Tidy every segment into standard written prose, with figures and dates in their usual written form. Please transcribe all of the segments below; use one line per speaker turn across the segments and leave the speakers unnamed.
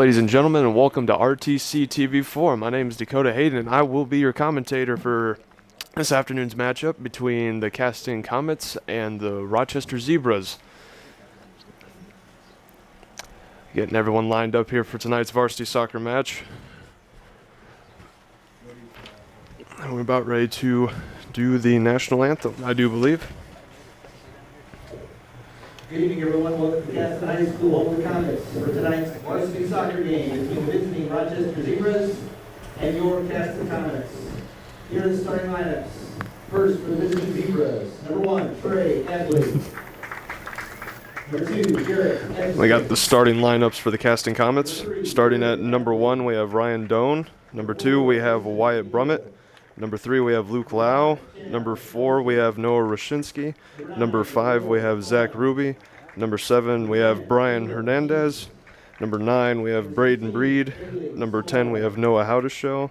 ladies and gentlemen, and welcome to RTC TV4. My name is Dakota Hayden, and I will be your commentator for this afternoon's matchup between the Casting Comets and the Rochester Zebras. Getting everyone lined up here for tonight's varsity soccer match. And we're about ready to do the national anthem, I do believe.
Good evening, everyone. Welcome to Caston High School Home of the Comets for tonight's varsity soccer game between the visiting Rochester Zebras and your Caston Comets. Here are the starting lineups. First, for the visiting Zebras, number 1, Trey Adley. Number 2, Garrett Edson.
We got the starting lineups for the Casting Comets. Starting at number 1, we have Ryan Doan. Number 2, we have Wyatt Brummett. Number 3, we have Luke Lau. Number 4, we have Noah Roshinsky. Number 5, we have Zach Ruby. Number 7, we have Brian Hernandez. Number 9, we have Braden Breed. Number 10, we have Noah Howdeshow.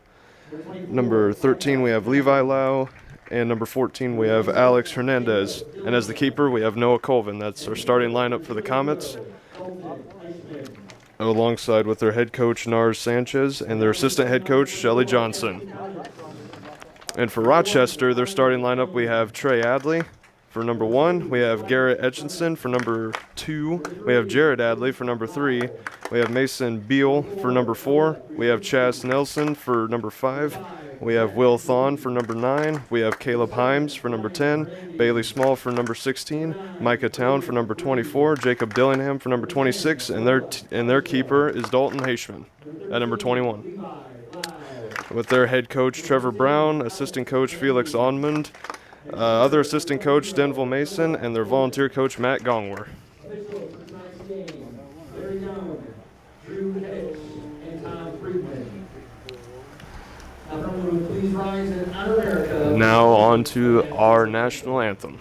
Number 13, we have Levi Lau. And number 14, we have Alex Hernandez. And as the keeper, we have Noah Colvin. That's our starting lineup for the Comets, alongside with their head coach, Nars Sanchez, and their assistant head coach, Shelly Johnson. And for Rochester, their starting lineup, we have Trey Adley. For number 1, we have Garrett Etchinson. For number 2, we have Jared Adley. For number 3, we have Mason Beal. For number 4, we have Chas Nelson. For number 5, we have Will Thon. For number 9, we have Caleb Himes. For number 10, Bailey Small. For number 16, Micah Town. For number 24, Jacob Dillingham. For number 26, and their keeper is Dalton Heishman at number 21. With their head coach, Trevor Brown, assistant coach, Felix Onmund, other assistant coach, Denville Mason, and their volunteer coach, Matt Gongwer. Now on to our national anthem.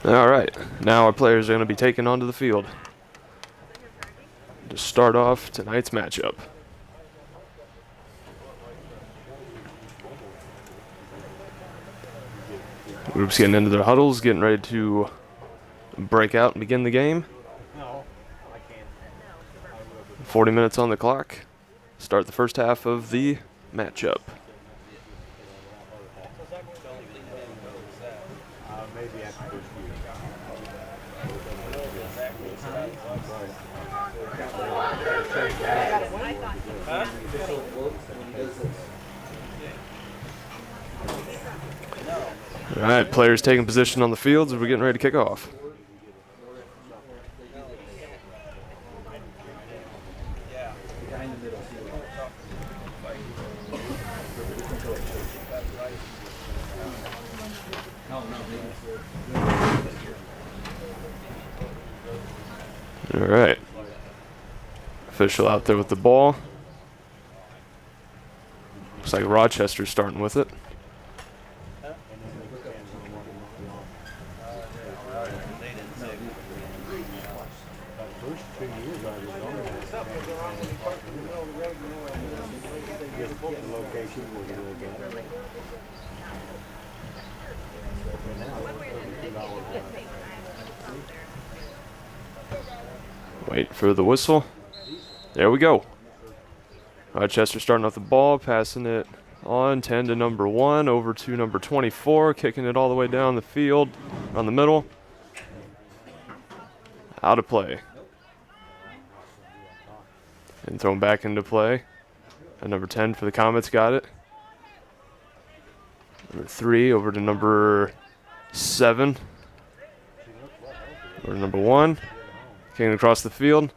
All right, now our players are going to be taken onto the field to start off tonight's matchup. Groups getting into their huddles, getting ready to break out and begin the game. 40 minutes on the clock. Start the first half of the matchup. All right, players taking position on the fields as we're getting ready to kick off. All right. Official out there with the ball. Looks like Rochester's starting with it. Wait for the whistle. There we go. Rochester starting off the ball, passing it on 10 to number 1, over to number 24, kicking it all the way down the field, around the middle. Out of play. And thrown back into play. And number 10 for the Comets got it. Number 3 over to number 7. Over to number 1. Kicking across the field.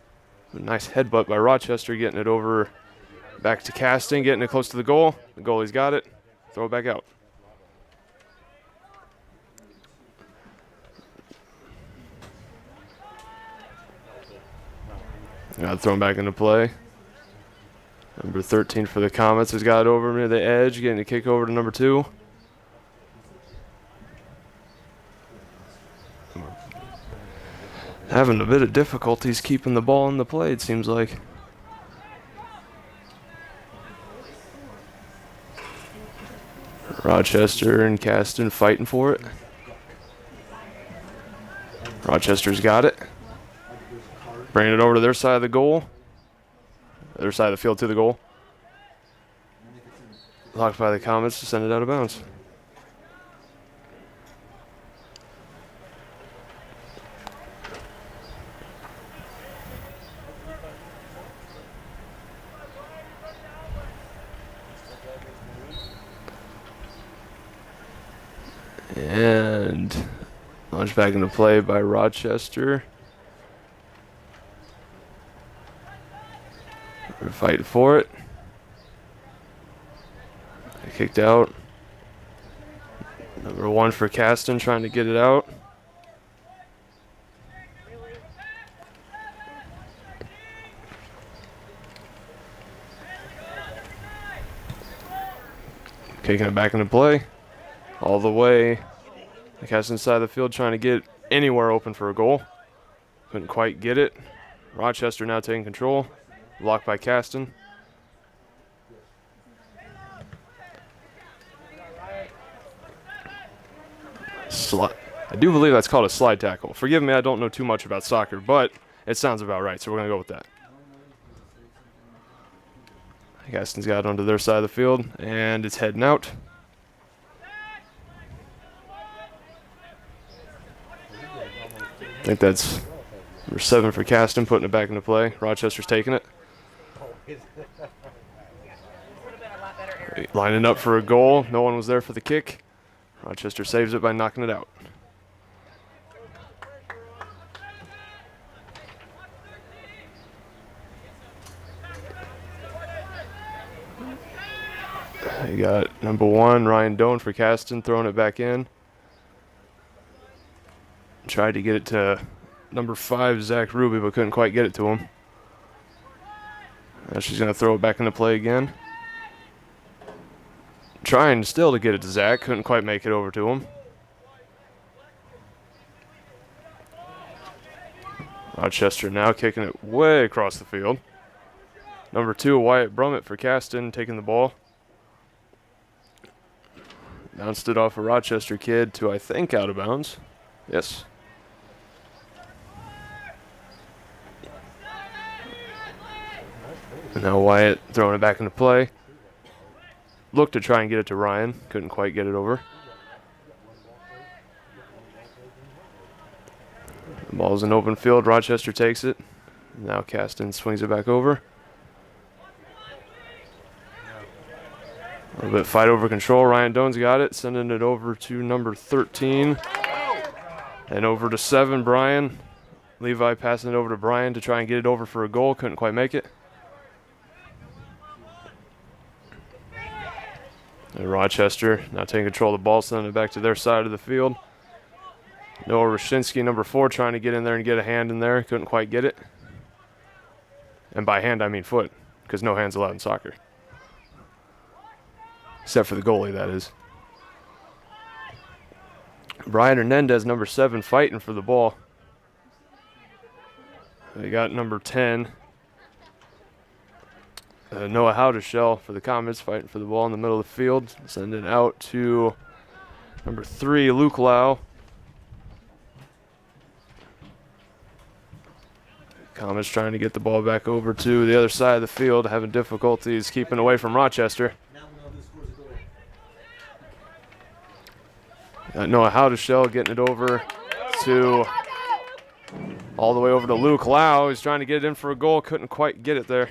A nice headbutt by Rochester, getting it over back to Caston, getting it close to the goal. The goalie's got it. Throw it back out. Got it thrown back into play. Number 13 for the Comets has got it over near the edge, getting a kick over to number 2. Having a bit of difficulties keeping the ball in the play, it seems like. Rochester and Caston fighting for it. Rochester's got it. Bringing it over to their side of the goal. Their side of the field to the goal. Blocked by the Comets to send it out of bounds. And launched back into play by Rochester. We're fighting for it. They kicked out. Number 1 for Caston trying to get it out. Kicking it back into play. All the way. The Caston side of the field trying to get anywhere open for a goal. Couldn't quite get it. Rochester now taking control. Blocked by Caston. I do believe that's called a slide tackle. Forgive me, I don't know too much about soccer, but it sounds about right, so we're going to go with that. Caston's got it onto their side of the field, and it's heading out. I think that's number 7 for Caston, putting it back into play. Rochester's taking it. Lining up for a goal. No one was there for the kick. Rochester saves it by knocking it out. You got number 1, Ryan Doan for Caston, throwing it back in. Tried to get it to number 5, Zach Ruby, but couldn't quite get it to him. Now she's going to throw it back into play again. Trying still to get it to Zach, couldn't quite make it over to him. Rochester now kicking it way across the field. Number 2, Wyatt Brummett for Caston, taking the ball. Bounced it off a Rochester kid to, I think, out of bounds. Yes. And now Wyatt throwing it back into play. Looked to try and get it to Ryan. Couldn't quite get it over. The ball's in open field. Rochester takes it. Now Caston swings it back over. A little bit fight over control. Ryan Doan's got it, sending it over to number 13. And over to 7, Brian. Levi passing it over to Brian to try and get it over for a goal. Couldn't quite make it. And Rochester now taking control of the ball, sending it back to their side of the field. Noah Rashinsky, number 4, trying to get in there and get a hand in there. Couldn't quite get it. And by hand, I mean foot, because no hands allowed in soccer. Except for the goalie, that is. Brian Hernandez, number 7, fighting for the ball. They got number 10. Noah Howdeshell for the Comets, fighting for the ball in the middle of the field. Send it out to number 3, Luke Lau. Comets trying to get the ball back over to the other side of the field, having difficulties keeping away from Rochester. Noah Howdeshell getting it over to all the way over to Luke Lau. He's trying to get it in for a goal, couldn't quite get it there.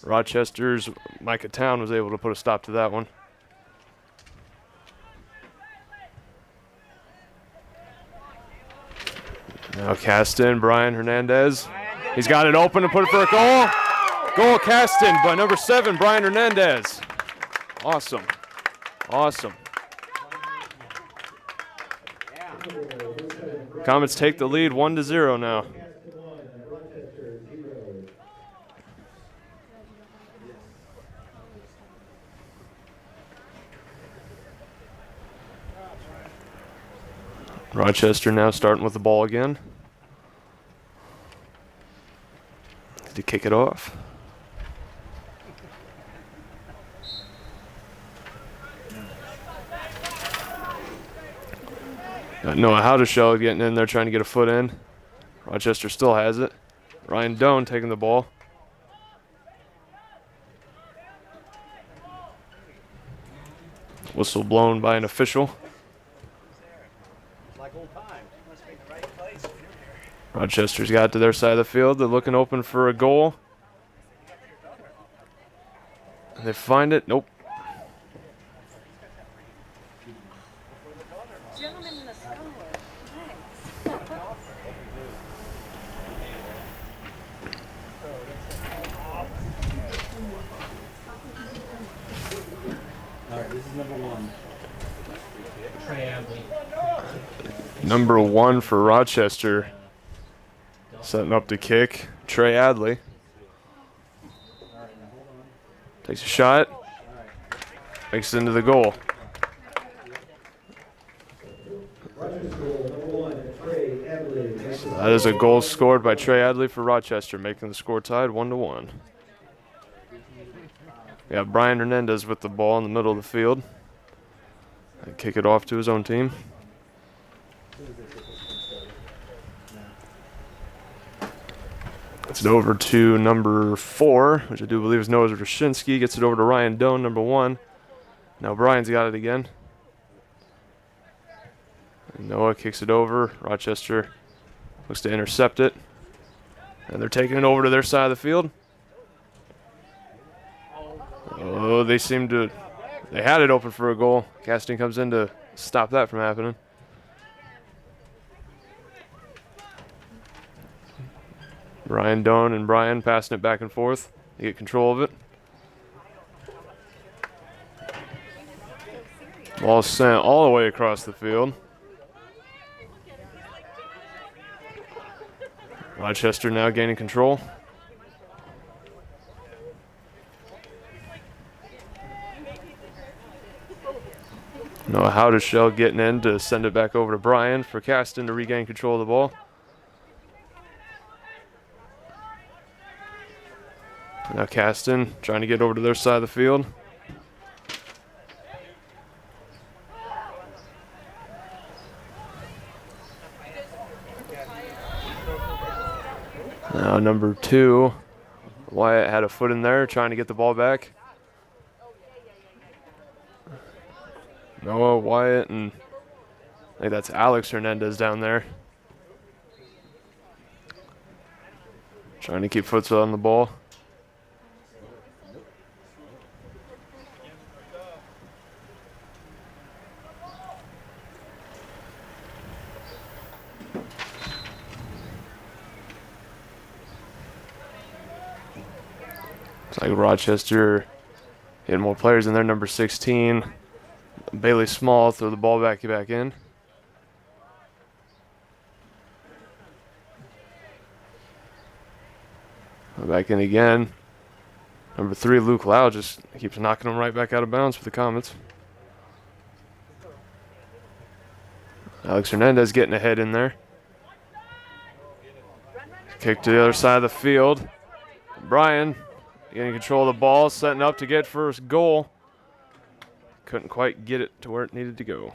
Rochester's Micah Town was able to put a stop to that one. Now cast in, Brian Hernandez. He's got it open to put it for a goal. Goal cast in by number 7, Brian Hernandez. Awesome. Awesome. Comets take the lead 1-0 now. Rochester now starting with the ball again. To kick it off. Noah Howdeshell getting in there trying to get a foot in. Rochester still has it. Ryan Doan taking the ball. Whistle blown by an official. Rochester's got to their side of the field. They're looking open for a goal. They find it. Nope. Number 1 for Rochester. Setting up the kick. Trey Adley. Takes a shot. Makes it into the goal. So that is a goal scored by Trey Adley for Rochester, making the score tied 1-1. We have Brian Hernandez with the ball in the middle of the field. And kick it off to his own team. It's over to number 4, which I do believe is Noah Rashinsky. Gets it over to Ryan Doan, number 1. Now Brian's got it again. And Noah kicks it over. Rochester looks to intercept it. And they're taking it over to their side of the field. Oh, they had it open for a goal. Casting comes in to stop that from happening. Ryan Doan and Brian passing it back and forth. They get control of it. Ball sent all the way across the field. Rochester now gaining control. Noah Howdeshell getting in to send it back over to Brian for Caston to regain control of the ball. Now Caston trying to get over to their side of the field. Now number 2, Wyatt had a foot in there trying to get the ball back. Noah, Wyatt, and I think that's Alex Hernandez down there. Trying to keep foot on the ball. It's like Rochester getting more players in there. Number 16, Bailey Small, throw the ball back in. Back in again. Number 3, Luke Lau, just keeps knocking them right back out of bounds for the Comets. Alex Hernandez getting ahead in there. Kick to the other side of the field. Brian getting control of the ball, setting up to get first goal. Couldn't quite get it to where it needed to go.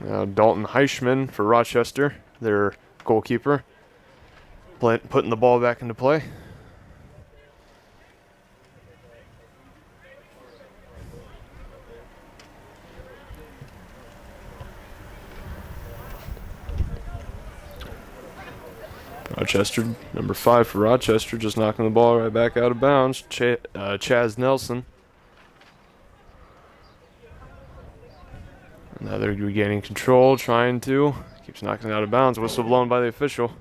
Now Dalton Heischman for Rochester, their goalkeeper, putting the ball back into play. Rochester, number 5 for Rochester, just knocking the ball right back out of bounds. Chaz Nelson. Now they're regaining control, trying to. Keeps knocking it out of bounds. Whistle blown by the official.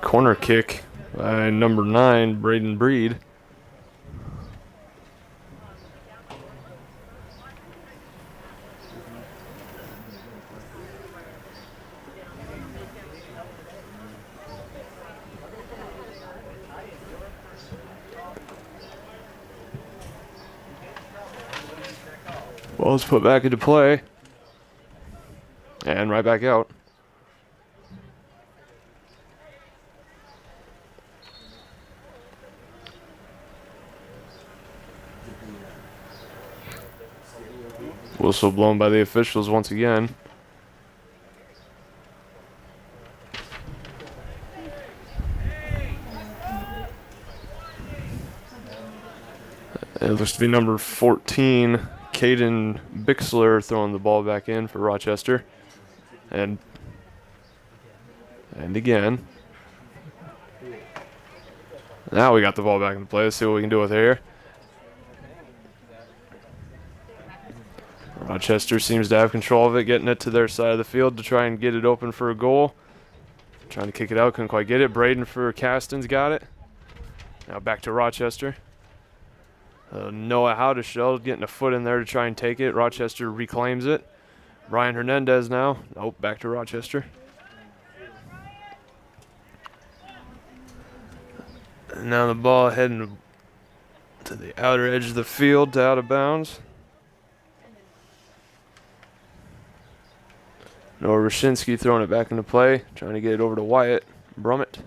Corner kick by number 9, Braden Breed. Ball's put back into play. And right back out. Whistle blown by the officials once again. It looks to be number 14, Caden Bixler, throwing the ball back in for Rochester. And again. Now we got the ball back into play. Let's see what we can do with it here. Rochester seems to have control of it, getting it to their side of the field to try and get it open for a goal. Trying to kick it out, couldn't quite get it. Braden for Caston's got it. Now back to Rochester. Noah Howdeshell getting a foot in there to try and take it. Rochester reclaims it. Brian Hernandez now. Nope, back to Rochester. And now the ball heading to the outer edge of the field to out of bounds. Noah Rashinsky throwing it back into play, trying to get it over to Wyatt Brummett.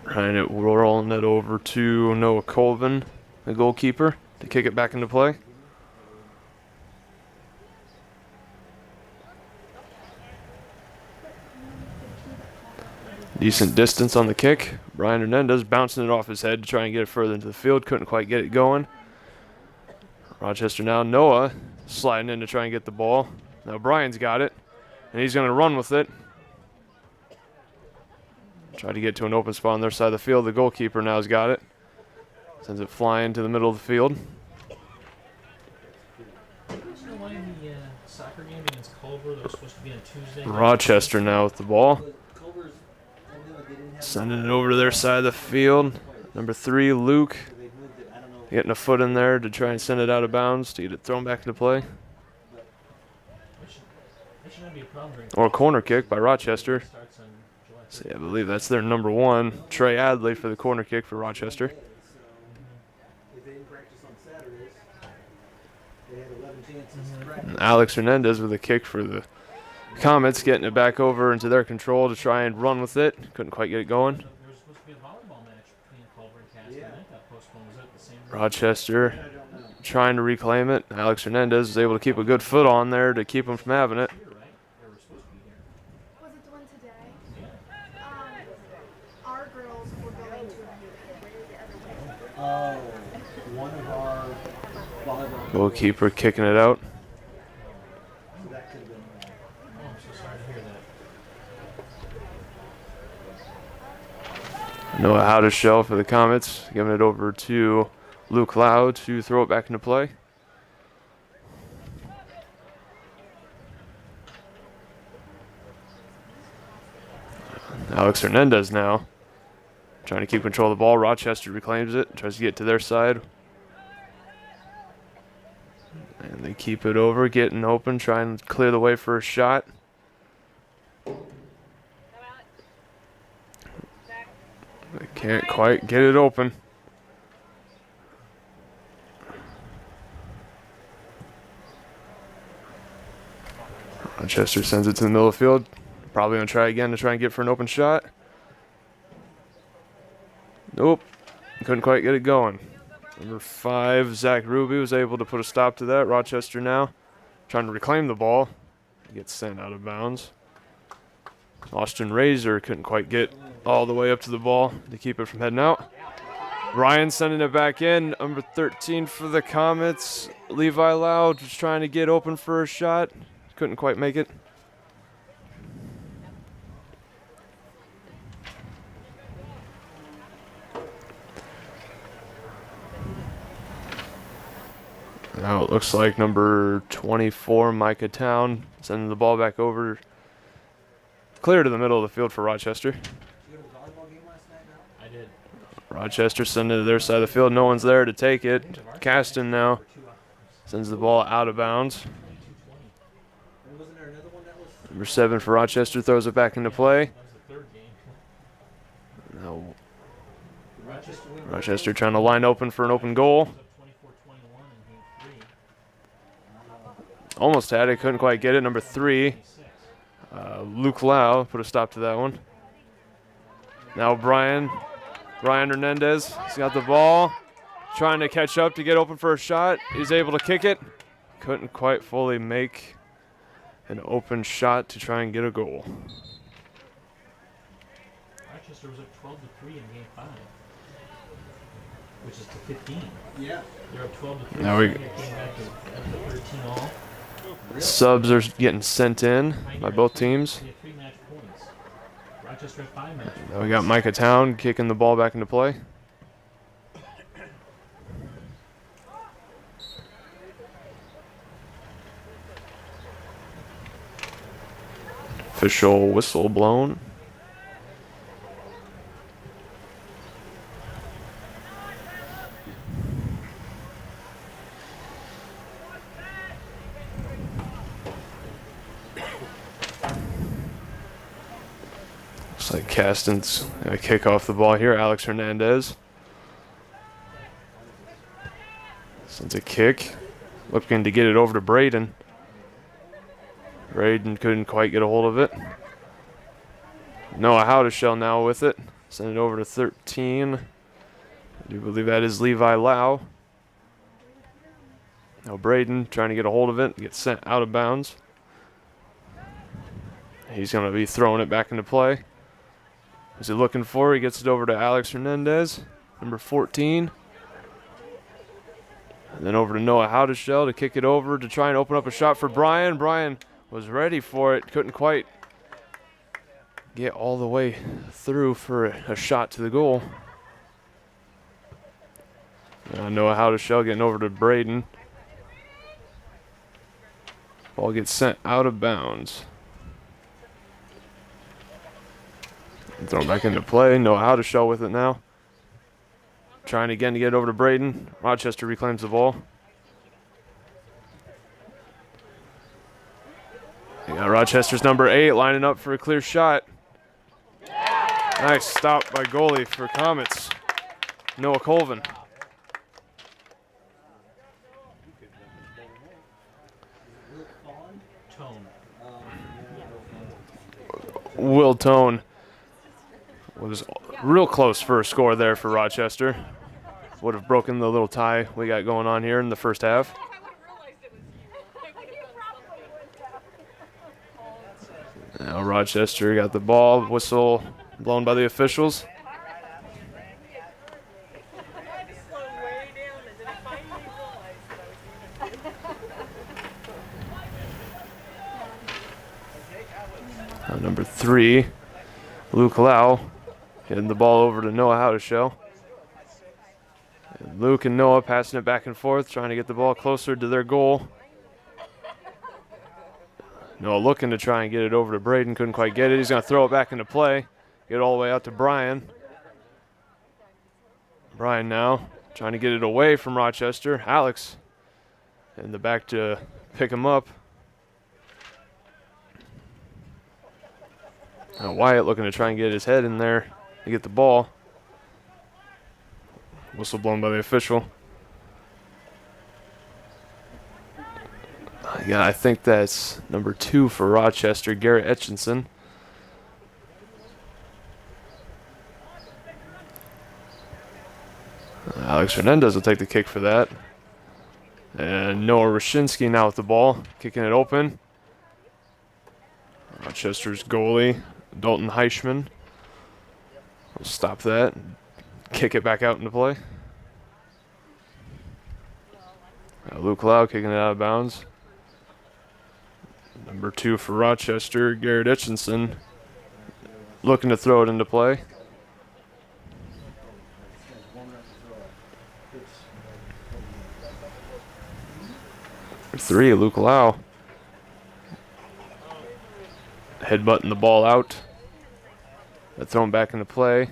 Trying it, rolling it over to Noah Colvin, the goalkeeper, to kick it back into play. Decent distance on the kick. Brian Hernandez bouncing it off his head to try and get it further into the field. Couldn't quite get it going. Rochester now. Noah sliding in to try and get the ball. Now Brian's got it, and he's going to run with it. Try to get to an open spot on their side of the field. The goalkeeper now has got it. Sends it flying to the middle of the field. Rochester now with the ball. Sending it over to their side of the field. Number 3, Luke. Getting a foot in there to try and send it out of bounds to get it thrown back into play. Or a corner kick by Rochester. So yeah, I believe that's their number 1, Trey Adley, for the corner kick for Rochester. And Alex Hernandez with a kick for the Comets, getting it back over into their control to try and run with it. Couldn't quite get it going. Rochester trying to reclaim it. Alex Hernandez is able to keep a good foot on there to keep him from having it.
Was it the one today? Our girls were going to the other way.
Oh, one of our volleyball.
Goalkeeper kicking it out.
So that could have been.
Oh, I'm so sorry to hear that.
Noah Howdeshell for the Comets, giving it over to Luke Lau to throw it back into play. Alex Hernandez now trying to keep control of the ball. Rochester reclaims it, tries to get to their side. And they keep it over, getting open, trying to clear the way for a shot. They can't quite get it open. Rochester sends it to the middle of the field. Probably going to try again to try and get for an open shot. Nope. Couldn't quite get it going. Number 5, Zach Ruby was able to put a stop to that. Rochester now trying to reclaim the ball. Gets sent out of bounds. Austin Razor couldn't quite get all the way up to the ball to keep it from heading out. Ryan sending it back in. Number 13 for the Comets. Levi Lau just trying to get open for a shot. Couldn't quite make it. Now it looks like number 24, Micah Town, sending the ball back over. Clear to the middle of the field for Rochester.
I did.
Rochester sending it to their side of the field. No one's there to take it. Caston now sends the ball out of bounds.
Wasn't there another one that was?
Number 7 for Rochester throws it back into play.
That was the third game.
Now
Rochester win.
Rochester trying to line open for an open goal.
Up 24-21 in game 3.
Almost had it, couldn't quite get it. Number 3, Luke Lau put a stop to that one. Now Brian Hernandez, he's got the ball, trying to catch up to get open for a shot. He's able to kick it. Couldn't quite fully make an open shot to try and get a goal.
Rochester was up 12-3 in game 5, which is to 15.
Yeah.
They're up 12-3.
Now we-
They came back to 13 all.
Subs are getting sent in by both teams.
They had 3 match points. Rochester had 5 match points.
Now we got Micah Town kicking the ball back into play. Official whistle blown. Looks like Caston's gonna kick off the ball here. Alex Hernandez sends a kick, looking to get it over to Braden. Braden couldn't quite get a hold of it. Noah Howdeshell now with it. Send it over to 13. I do believe that is Levi Lau. Now Braden trying to get a hold of it, gets sent out of bounds. He's going to be throwing it back into play. Who's he looking for? He gets it over to Alex Hernandez, number 14. And then over to Noah Howdeshell to kick it over to try and open up a shot for Brian. Brian was ready for it, couldn't quite get all the way through for a shot to the goal. Noah Howdeshell getting over to Braden. Ball gets sent out of bounds. Thrown back into play. Noah Howdeshell with it now. Trying again to get it over to Braden. Rochester reclaims the ball. You got Rochester's number 8 lining up for a clear shot. Nice stop by goalie for Comets. Noah Colvin.
Tone.
Will Tone was real close for a score there for Rochester. would have broken the little tie we got going on here in the first half. Now Rochester got the ball, whistle blown by the officials. Now number 3, Luke Lau, getting the ball over to Noah Howdeshow. And Luke and Noah passing it back and forth, trying to get the ball closer to their goal. Noah looking to try and get it over to Braden, couldn't quite get it. He's going to throw it back into play, get it all the way out to Brian. Brian now trying to get it away from Rochester. Alex in the back to pick him up. Now Wyatt looking to try and get his head in there to get the ball. Whistle blown by the official. Yeah, I think that's number 2 for Rochester, Garrett Etchinson. Alex Hernandez will take the kick for that. And Noah Rashinsky now with the ball, kicking it open. Rochester's goalie, Dalton Heichman, will stop that and kick it back out into play. Luke Lau kicking it out of bounds. Number 2 for Rochester, Garrett Etchinson, looking to throw it into play. Number 3, Luke Lau, headbutting the ball out. They're thrown back into play.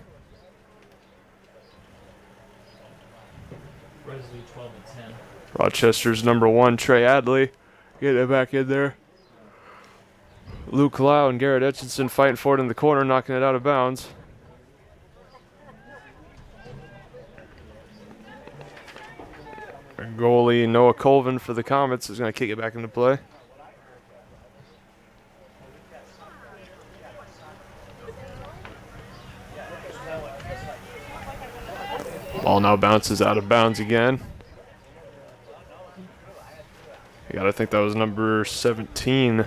Resolute 12 and 10.
Rochester's number 1, Trey Adley, getting it back in there. Luke Lau and Garrett Etchinson fighting for it in the corner, knocking it out of bounds. Our goalie Noah Colvin for the Comets is going to kick it back into play. Ball now bounces out of bounds again. You gotta think that was number 17,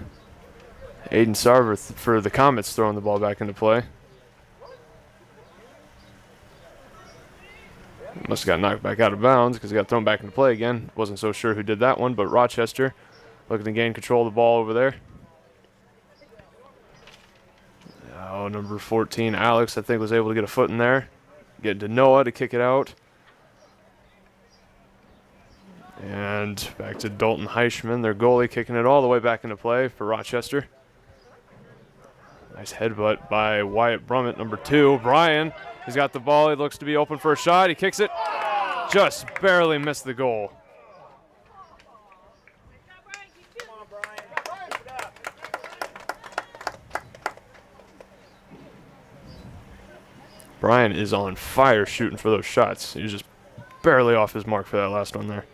Aiden Sarver for the Comets, throwing the ball back into play. Must have got knocked back out of bounds because he got thrown back into play again. Wasn't so sure who did that one, but Rochester looking to gain control of the ball over there. Oh, number 14, Alex, I think was able to get a foot in there. Getting to Noah to kick it out. And back to Dalton Heichman, their goalie, kicking it all the way back into play for Rochester. Nice headbutt by Wyatt Brummett, number 2. Brian, he's got the ball. He looks to be open for a shot. He kicks it. Just barely missed the goal. Brian is on fire shooting for those shots. He was just barely off his mark for that last one there.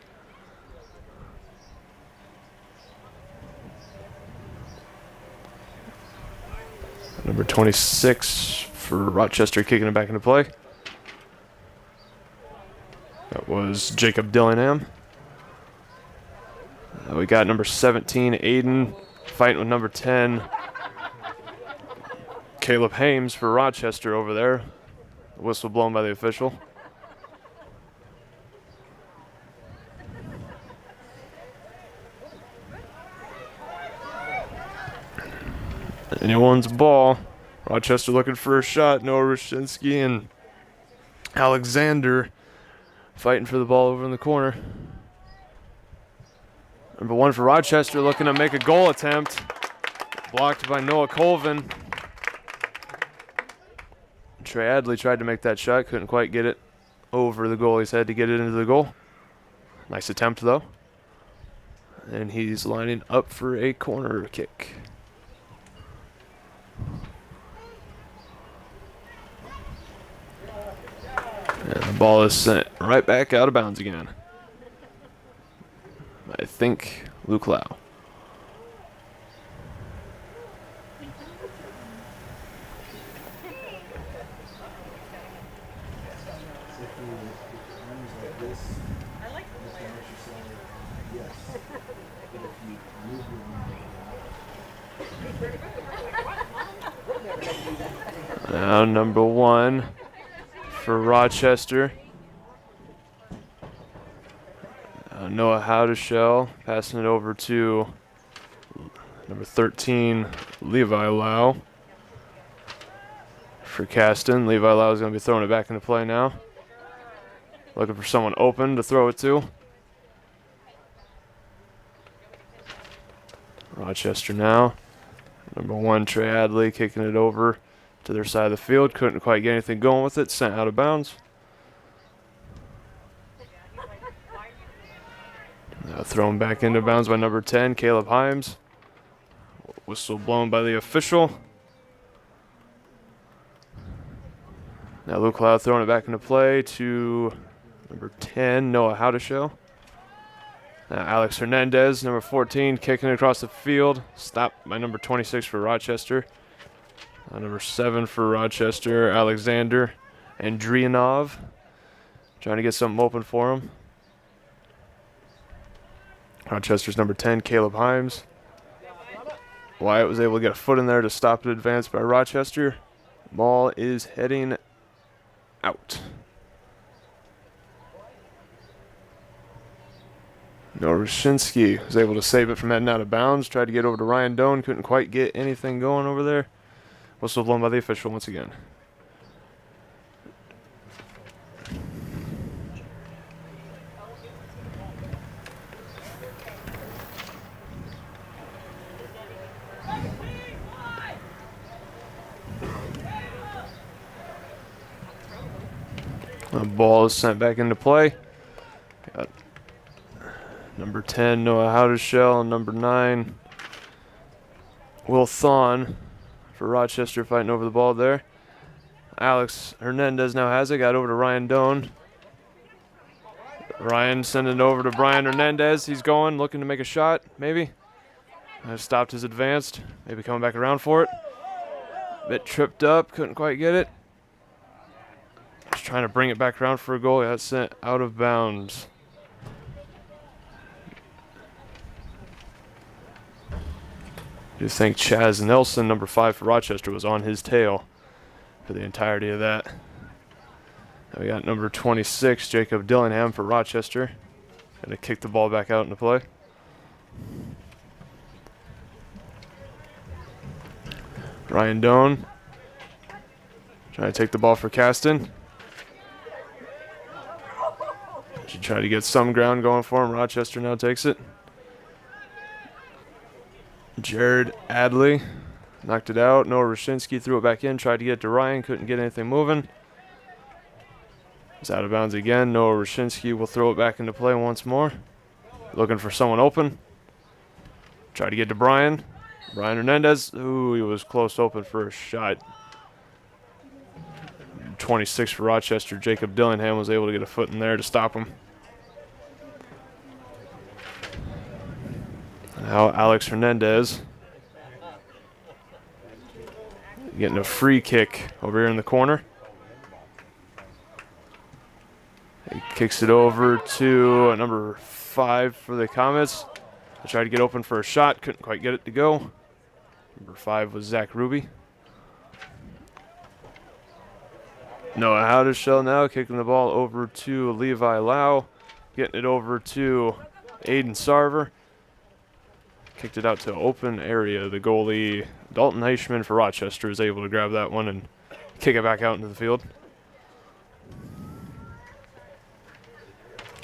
Number 26 for Rochester kicking it back into play. That was Jacob Dillingham. We got number 17, Aiden, fighting with number 10, Caleb Hames for Rochester over there. Whistle blown by the official. Anyone's ball. Rochester looking for a shot. Noah Rashinsky and Alexander fighting for the ball over in the corner. Number 1 for Rochester looking to make a goal attempt. Blocked by Noah Colvin. Trey Adley tried to make that shot. Couldn't quite get it over the goalie's head to get it into the goal. Nice attempt, though. And he's lining up for a corner kick. And the ball is sent right back out of bounds again. I think Luke Lau. Now number 1 for Rochester. Noah Howdeshell passing it over to number 13, Levi Lau. For Caston, Levi Lau is going to be throwing it back into play now. Looking for someone open to throw it to. Rochester now. Number 1, Trey Adley kicking it over to their side of the field. Couldn't quite get anything going with it. Sent out of bounds. Now thrown back into bounds by number 10, Caleb Himes. Whistle blown by the official. Now Luke Loud throwing it back into play to number 10, Noah Howdeshell. Now Alex Hernandez, number 14, kicking it across the field. Stopped by number 26 for Rochester. Number 7 for Rochester, Alexander Andrianov. Trying to get something open for him. Rochester's number 10, Caleb Himes. Wyatt was able to get a foot in there to stop an advance by Rochester. Ball is heading out. Noroshinsky was able to save it from heading out of bounds. Tried to get over to Ryan Doan. Couldn't quite get anything going over there. Whistle blown by the official once again. The ball is sent back into play. Got number 10, Noah Howdeshell, and number 9, Will Thon for Rochester fighting over the ball there. Alex Hernandez now has it. Got over to Ryan Doan. Ryan sending it over to Brian Hernandez. He's going, looking to make a shot, maybe. Stopped his advance. Maybe coming back around for it. Bit tripped up, couldn't quite get it. Just trying to bring it back around for a goal. Got sent out of bounds. I do think Chaz Nelson, number 5 for Rochester, was on his tail for the entirety of that. Now we got number 26, Jacob Dillingham for Rochester. Gonna kick the ball back out into play. Ryan Doan trying to take the ball for Caston. Should try to get some ground going for him. Rochester now takes it. Jared Adley knocked it out. Noah Rashinsky threw it back in. Tried to get it to Ryan. Couldn't get anything moving. It's out of bounds again. Noah Rashinsky will throw it back into play once more. Looking for someone open. Try to get to Brian. Brian Hernandez. Ooh, he was close open for a shot. 26 for Rochester. Jacob Dillingham was able to get a foot in there to stop him. Now Alex Hernandez getting a free kick over here in the corner. He kicks it over to number 5 for the Comets. They tried to get open for a shot, couldn't quite get it to go. Number 5 was Zach Ruby. Noah Howdeshell now kicking the ball over to Levi Lau. Getting it over to Aiden Sarver. Kicked it out to open area. The goalie, Dalton Heischman for Rochester, is able to grab that one and kick it back out into the field.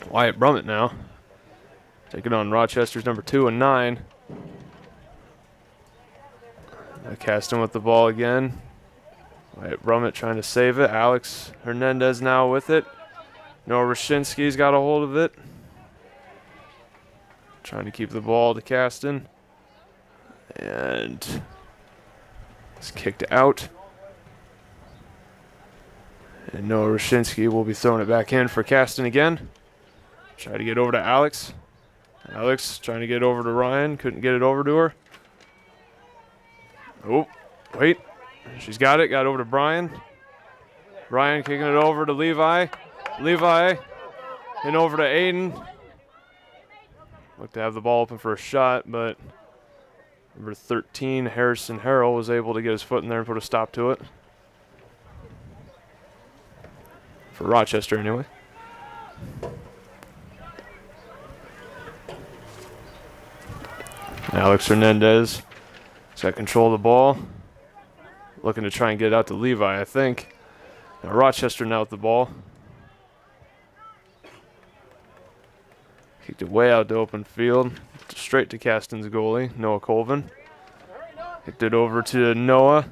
Wyatt Brummett now. Taking on Rochester's number 2 and 9. Caston with the ball again. Wyatt Brummett trying to save it. Alex Hernandez now with it. Noah Rashinsky's got a hold of it. Trying to keep the ball to Caston. And it's kicked out. And Noah Rashinsky will be throwing it back in for Caston again. Try to get over to Alex. Alex trying to get over to Ryan. Couldn't get it over to her. Oh, wait. She's got it. Got over to Brian. Brian kicking it over to Levi. Levi and over to Aiden. Looked to have the ball open for a shot, but Number 13, Harrison Harrell, was able to get his foot in there and put a stop to it. For Rochester, anyway. Alex Hernandez has got control of the ball. Looking to try and get it out to Levi, I think. Now Rochester now with the ball. Kicked it way out to open field. Straight to Caston's goalie, Noah Colvin. Kicked it over to Noah.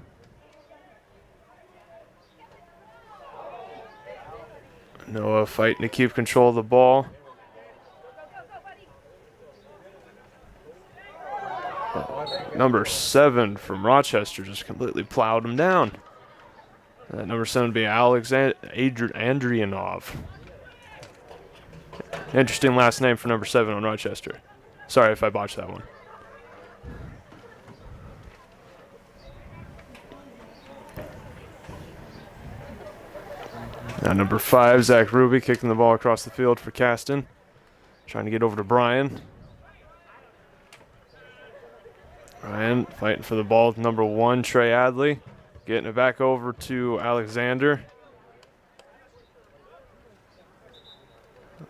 Noah fighting to keep control of the ball. Number 7 from Rochester just completely plowed him down. Number 7 would be Alex Andrianov. Interesting last name for number 7 on Rochester. Sorry if I botched that one. Now number 5, Zach Ruby, kicking the ball across the field for Caston. Trying to get over to Brian. Brian fighting for the ball with number 1, Trey Adley. Getting it back over to Alexander.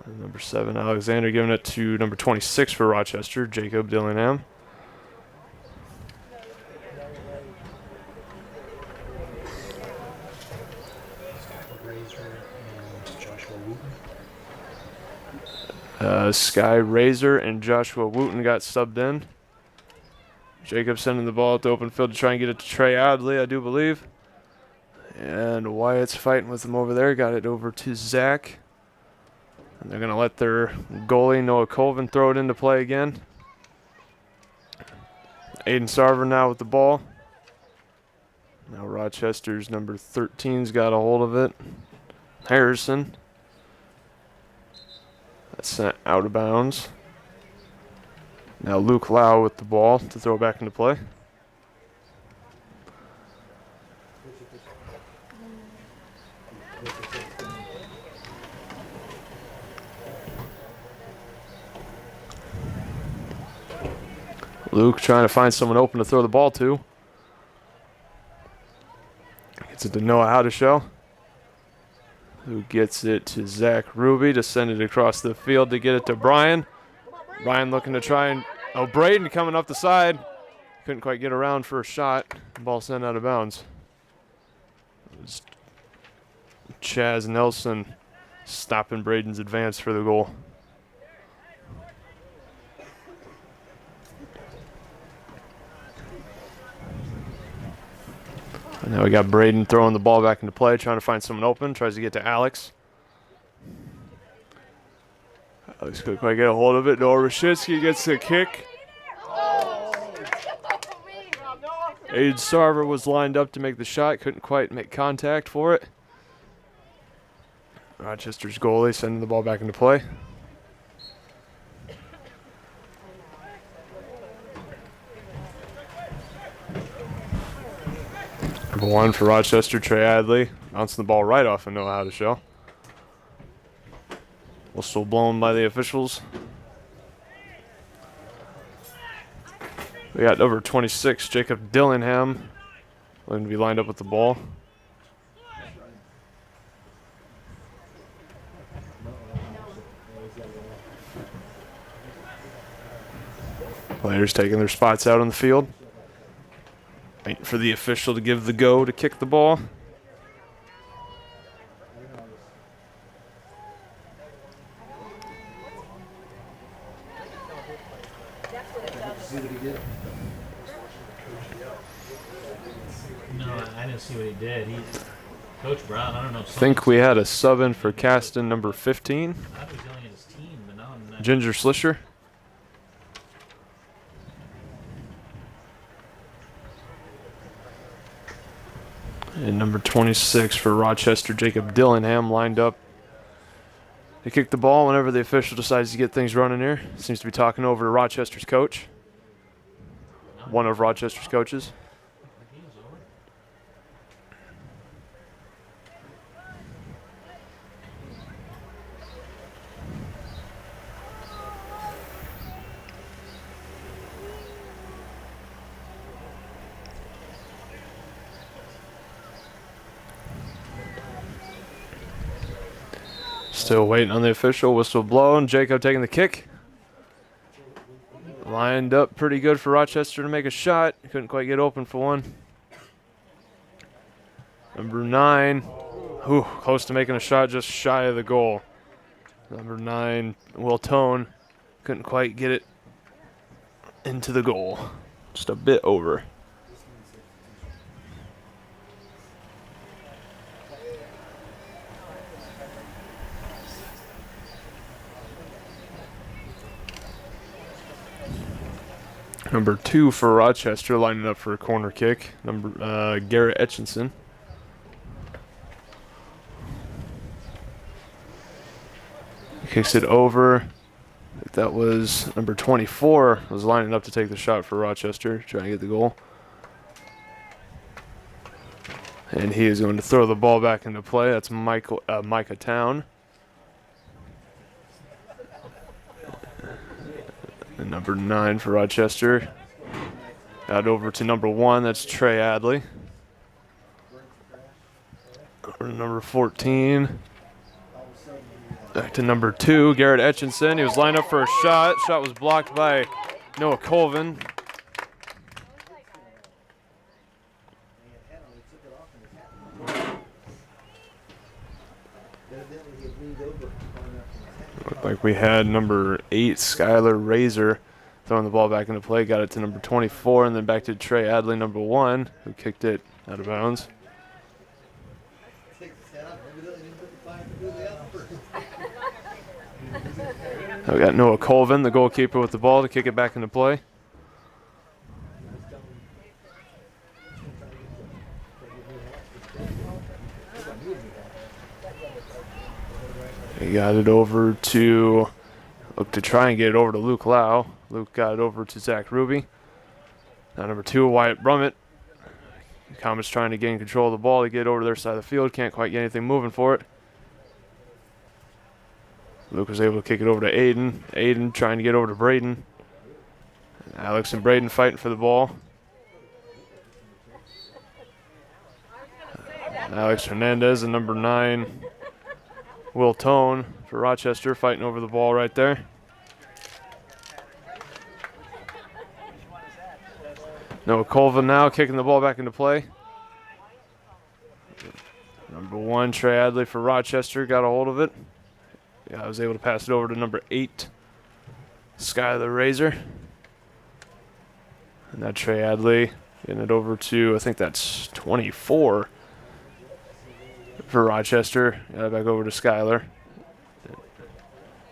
Number 7, Alexander, giving it to number 26 for Rochester, Jacob Dillingham. Sky Razor and Joshua Wooten got subbed in. Jacob sending the ball to open field to try and get it to Trey Adley, I do believe. And Wyatt's fighting with him over there. Got it over to Zach. And they're going to let their goalie, Noah Colvin, throw it into play again. Aiden Sarver now with the ball. Now Rochester's number 13's got a hold of it. Harrison. That's sent out of bounds. Now Luke Lau with the ball to throw back into play. Luke trying to find someone open to throw the ball to. Gets it to Noah Howdeshow, who gets it to Zach Ruby to send it across the field to get it to Brian. Brian looking to try and... Oh, Braden coming up the side. Couldn't quite get around for a shot. Ball sent out of bounds. It was Chaz Nelson stopping Braden's advance for the goal. And now we got Braden throwing the ball back into play, trying to find someone open. Tries to get to Alex. Alex couldn't quite get a hold of it. Noah Rashitsky gets the kick. Aiden Sarver was lined up to make the shot. Couldn't quite make contact for it. Rochester's goalie sending the ball back into play. Number 1 for Rochester, Trey Adley. Bouncing the ball right off and Noah Howdeshow. Whistle blown by the officials. We got number 26, Jacob Dillingham, looking to be lined up with the ball. Players taking their spots out on the field. Waiting for the official to give the go to kick the ball.
No, I didn't see what he did. Coach Brown, I don't know.
I think we had a sub in for Caston number 15,
I thought he was yelling at his team, but now I'm not.
Ginger Slisher. And number 26 for Rochester, Jacob Dillingham, lined up to kick the ball whenever the official decides to get things running here. Seems to be talking over to Rochester's coach, one of Rochester's coaches.
The game's over.
Still waiting on the official. Whistle blown. Jacob taking the kick. Lined up pretty good for Rochester to make a shot. Couldn't quite get open for one. Number 9. Ooh, close to making a shot, just shy of the goal. Number 9, Will Tone. Couldn't quite get it into the goal. Just a bit over. Number 2 for Rochester, lining up for a corner kick. Number Garrett Etchinson. Kicks it over. I think that was number 24 was lining up to take the shot for Rochester, trying to get the goal. And he is going to throw the ball back into play. That's Micah Town. And number 9 for Rochester. Out over to number 1, that's Trey Adley. Number 14. Back to number 2, Garrett Etchinson. He was lined up for a shot. Shot was blocked by Noah Colvin. Looked like we had number 8, Skylar Razor, throwing the ball back into play. Got it to number 24, and then back to Trey Adley, number 1, who kicked it out of bounds. We got Noah Colvin, the goalkeeper, with the ball to kick it back into play. He got it over to, look to try and get it over to Luke Lau. Luke got it over to Zach Ruby. Now number 2, Wyatt Brummett. Comet's trying to gain control of the ball to get over to their side of the field. Can't quite get anything moving for it. Luke was able to kick it over to Aiden. Aiden trying to get over to Braden. Alex and Braden fighting for the ball. Alex Hernandez and number 9, Will Tone for Rochester, fighting over the ball right there. Noah Colvin now kicking the ball back into play. Number 1, Trey Adley for Rochester, got a hold of it. Yeah, I was able to pass it over to number 8, Skylar Razor. And now Trey Adley getting it over to, I think that's 24 for Rochester. Got it back over to Skylar.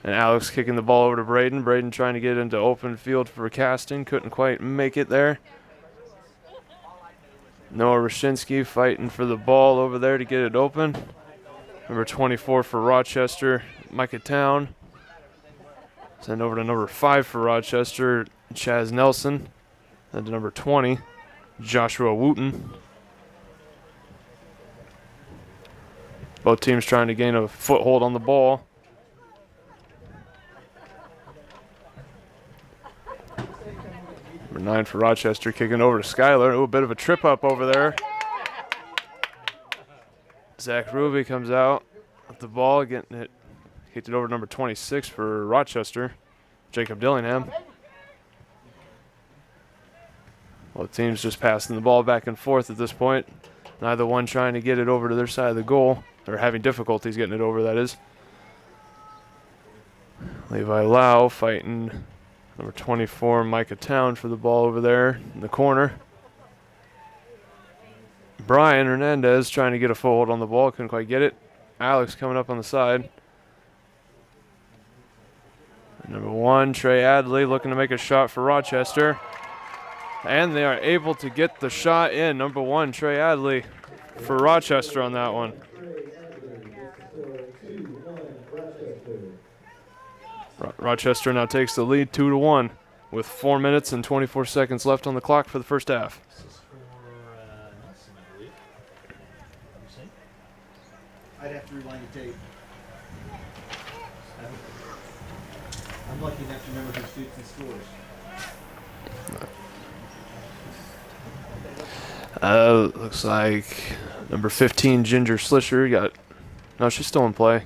And Alex kicking the ball over to Braden. Braden trying to get into open field for casting. Couldn't quite make it there. Noah Rashinsky fighting for the ball over there to get it open. Number 24 for Rochester, Micah Town. Send over to number 5 for Rochester, Chaz Nelson. Then to number 20, Joshua Wooten. Both teams trying to gain a foothold on the ball. Number 9 for Rochester, kicking over to Skylar. Ooh, a bit of a trip up over there. Zach Ruby comes out with the ball, getting it, kicked it over to number 26 for Rochester, Jacob Dillingham. Both teams just passing the ball back and forth at this point. Neither one trying to get it over to their side of the goal, or having difficulties getting it over, that is. Levi Lau fighting number 24, Micah Town, for the ball over there in the corner. Brian Hernandez trying to get a foothold on the ball, couldn't quite get it. Alex coming up on the side. Number 1, Trey Adley, looking to make a shot for Rochester. And they are able to get the shot in. Number 1, Trey Adley for Rochester on that one. Rochester now takes the lead 2-1 with 4 minutes and 24 seconds left on the clock for the first half.
I'd have to rewind the tape. I'm lucky enough to remember who shoots and scores.
Looks like number 15, Ginger Slisher, no, she's still in play.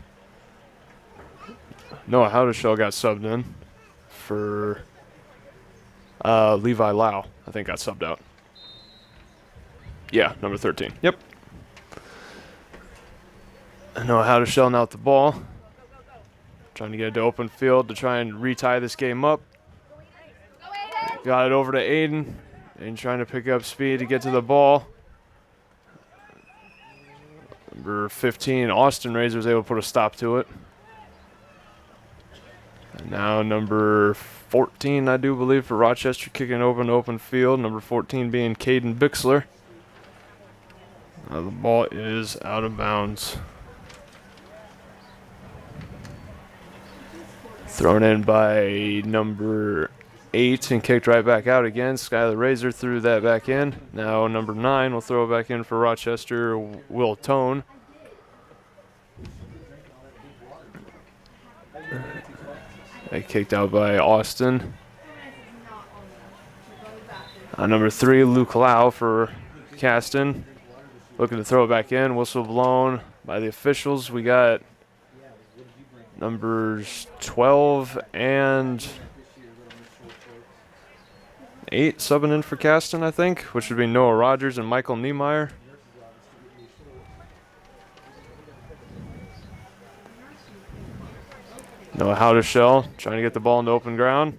Noah Howdeshell got subbed in for Levi Lau, I think, got subbed out. Yeah, number 13. Yep. Noah Howdeshell now with the ball. Trying to get it to open field to try and retie this game up. Got it over to Aiden. And trying to pick up speed to get to the ball. Number 15, Austin Razor, was able to put a stop to it. And now number 14, I do believe, for Rochester, kicking open field. Number 14 being Caden Bixler. The ball is out of bounds. Thrown in by number 8 and kicked right back out again. Skylar Razor threw that back in. Now number 9 will throw it back in for Rochester, Will Tone. They kicked out by Austin. Number 3, Luke Lau for Caston. Looking to throw it back in. Whistle blown by the officials. We got numbers 12 and 8 subbing in for Caston, I think, which would be Noah Rogers and Michael Niemeyer. Noah Howdeshell trying to get the ball into open ground.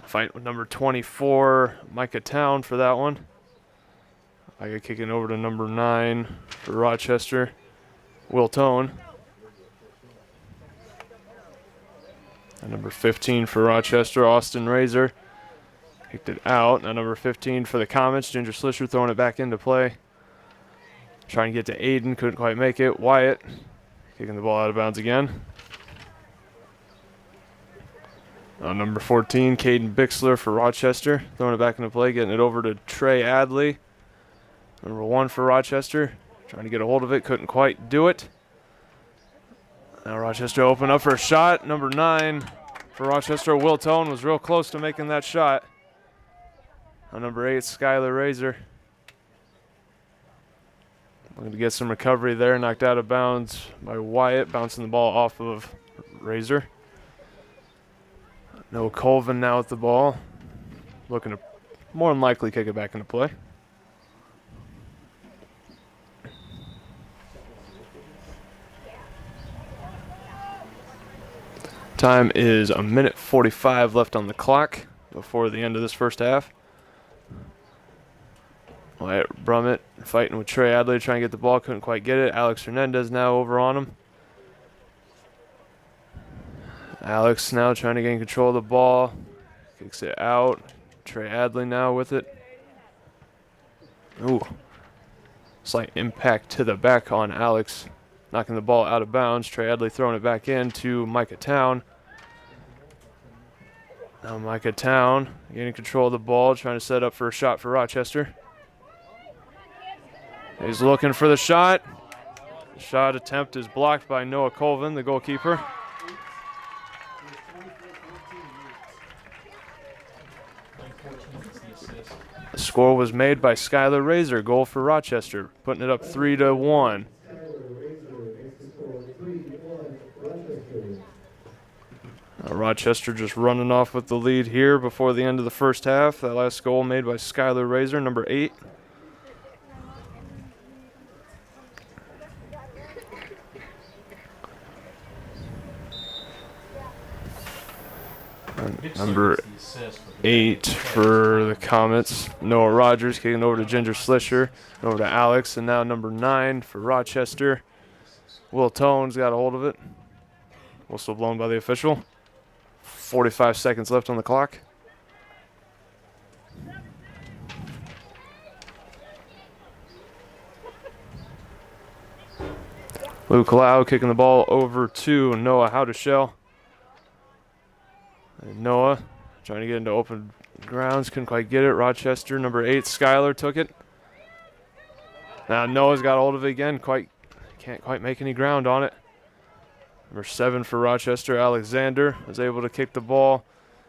Fight with number 24, Micah Town, for that one. Micah kicking over to number 9 for Rochester, Will Tone. And number 15 for Rochester, Austin Razor. Kicked it out. Now number 15 for the Comets, Ginger Slisher throwing it back into play. Trying to get to Aiden, couldn't quite make it. Wyatt kicking the ball out of bounds again. Number 14, Caden Bixler for Rochester, throwing it back into play, getting it over to Trey Adley. Number 1 for Rochester, trying to get a hold of it, couldn't quite do it. Now Rochester open up for a shot. Number 9 for Rochester, Will Tone, was real close to making that shot. Now number 8, Skylar Razor. Looking to get some recovery there, knocked out of bounds by Wyatt, bouncing the ball off of Razor. No Colvin now with the ball. Looking to more than likely kick it back into play. Time is 1:45 left on the clock before the end of this first half. Wyatt Brummett fighting with Trey Adley, trying to get the ball, couldn't quite get it. Alex Hernandez now over on him. Alex now trying to gain control of the ball. Kicks it out. Trey Adley now with it. Ooh. Slight impact to the back on Alex. Knocking the ball out of bounds. Trey Adley throwing it back in to Micah Town. Now Micah Town gaining control of the ball, trying to set up for a shot for Rochester. He's looking for the shot. The shot attempt is blocked by Noah Colvin, the goalkeeper. The score was made by Skylar Razor, goal for Rochester, putting it up 3-1. Rochester just running off with the lead here before the end of the first half. That last goal made by Skylar Razor, number 8. Number 8 for the Comets, Noah Rogers kicking over to Ginger Slisher, over to Alex, and now number 9 for Rochester, Will Tone's got a hold of it. Whistle blown by the official. 45 seconds left on the clock. Luke Lau kicking the ball over to Noah Howdeshell. And Noah trying to get into open grounds, couldn't quite get it. Rochester, number 8, Skylar took it. Now Noah's got a hold of it again, can't quite make any ground on it. Number 7 for Rochester, Alexander, was able to kick the ball,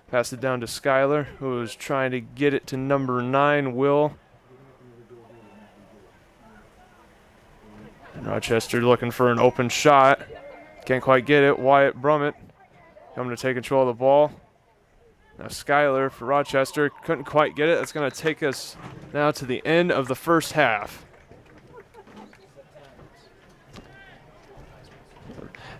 pass it down to Skylar, who was trying to get it to number 9, Will. And Rochester looking for an open shot. Can't quite get it. Wyatt Brummett coming to take control of the ball. Now Skyler for Rochester. Couldn't quite get it. That's going to take us now to the end of the first half.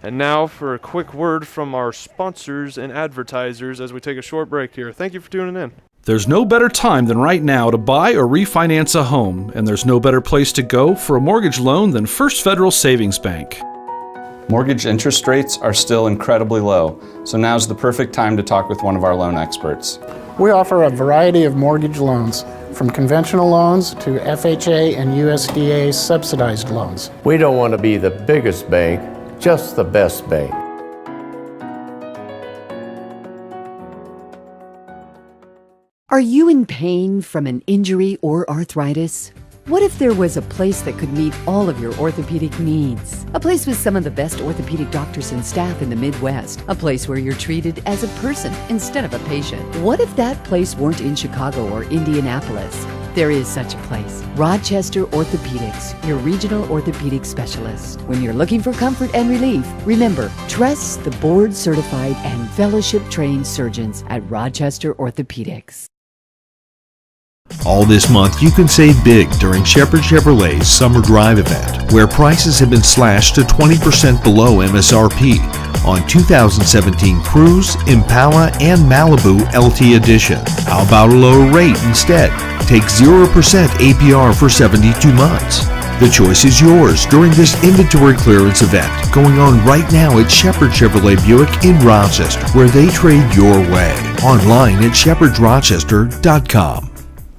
And now for a quick word from our sponsors and advertisers as we take a short break here. Thank you for tuning in.
There's no better time than right now to buy or refinance a home, and there's no better place to go for a mortgage loan than First Federal Savings Bank.
Mortgage interest rates are still incredibly low, so now's the perfect time to talk with one of our loan experts.
We offer a variety of mortgage loans, from conventional loans to FHA and USDA subsidized loans.
We don't want to be the biggest bank, just the best bank.
Are you in pain from an injury or arthritis? What if there was a place that could meet all of your orthopedic needs? A place with some of the best orthopedic doctors and staff in the Midwest. A place where you're treated as a person instead of a patient. What if that place weren't in Chicago or Indianapolis? There is such a place. Rochester Orthopedics, your regional orthopedic specialist. When you're looking for comfort and relief, remember, trust the board-certified and fellowship-trained surgeons at Rochester Orthopedics.
All this month, you can save big during Shepherd Chevrolet's Summer Drive event, where prices have been slashed to 20% below MSRP on 2017 Cruze, Impala, and Malibu LT Edition. How about a lower rate instead? Take 0% APR for 72 months. The choice is yours during this inventory clearance event going on right now at Shepherd Chevrolet Buick in Rochester, where they trade your way. Online at shepherdsrochester.com.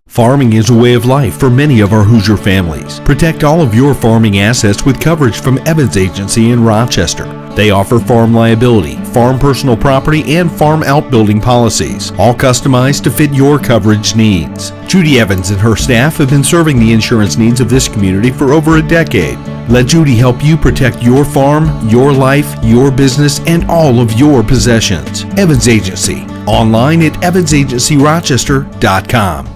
Farming is a way of life for many of our Hoosier families. Protect all of your farming assets with coverage from Evans Agency in Rochester. They offer farm liability, farm personal property, and farm outbuilding policies, all customized to fit your coverage needs. Judy Evans and her staff have been serving the insurance needs of this community for over a decade. Let Judy help you protect your farm, your life, your business, and all of your possessions. Evans Agency. Online at evansagencyrochester.com.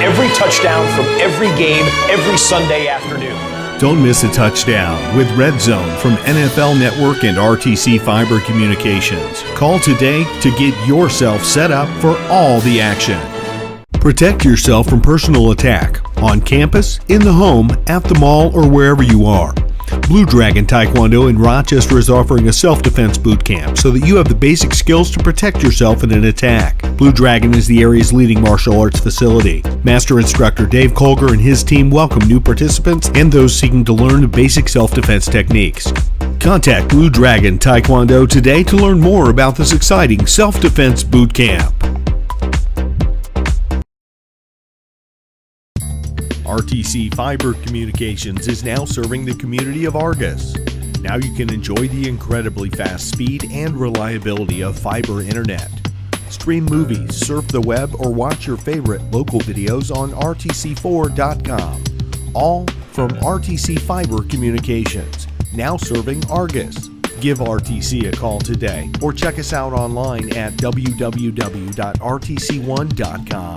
Every touchdown from every game, every Sunday afternoon.
Don't miss a touchdown with Red Zone from NFL Network and RTC Fiber Communications. Call today to get yourself set up for all the action. Protect yourself from personal attack on campus, in the home, at the mall, or wherever you are. Blue Dragon Taekwondo in Rochester is offering a self-defense boot camp so that you have the basic skills to protect yourself in an attack. Blue Dragon is the area's leading martial arts facility. Master instructor Dave Colger and his team welcome new participants and those seeking to learn the basic self-defense techniques. Contact Blue Dragon Taekwondo today to learn more about this exciting self-defense boot camp. RTC Fiber Communications is now serving the community of Argus. Now you can enjoy the incredibly fast speed and reliability of fiber internet. Stream movies, surf the web, or watch your favorite local videos on rtc4.com. All from RTC Fiber Communications, now serving Argus. Give RTC a call today or check us out online at www.rtc1.com.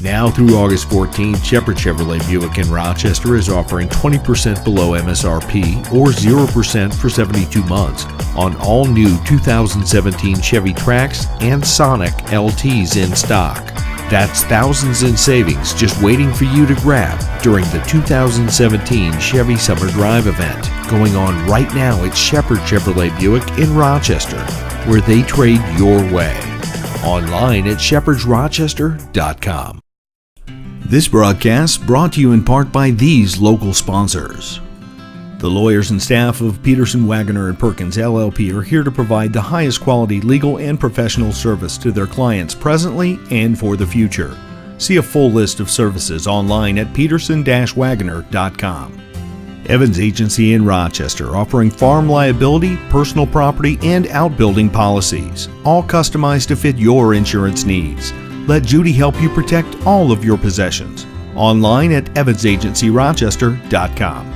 Now through August 14th, Shepherd Chevrolet Buick in Rochester is offering 20% below MSRP or 0% for 72 months on all new 2017 Chevy Trax and Sonic LTs in stock. That's thousands in savings just waiting for you to grab during the 2017 Chevy Summer Drive event going on right now at Shepherd Chevrolet Buick in Rochester, where they trade your way. Online at shepherdsrochester.com. This broadcast brought to you in part by these local sponsors. The lawyers and staff of Peterson, Wagner & Perkins LLP are here to provide the highest quality legal and professional service to their clients presently and for the future. See a full list of services online at peterson-wagner.com. Evans Agency in Rochester, offering farm liability, personal property, and outbuilding policies, all customized to fit your insurance needs. Let Judy help you protect all of your possessions. Online at evansagencyrochester.com.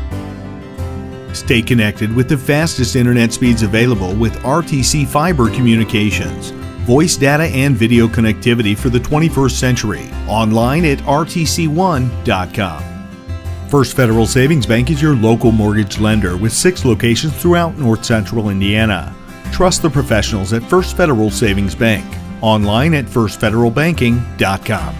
Stay connected with the fastest internet speeds available with RTC Fiber Communications. Voice data and video connectivity for the 21st century. Online at rtc1.com. First Federal Savings Bank is your local mortgage lender with 6 locations throughout North Central Indiana. Trust the professionals at First Federal Savings Bank. Online at firstfederalbanking.com.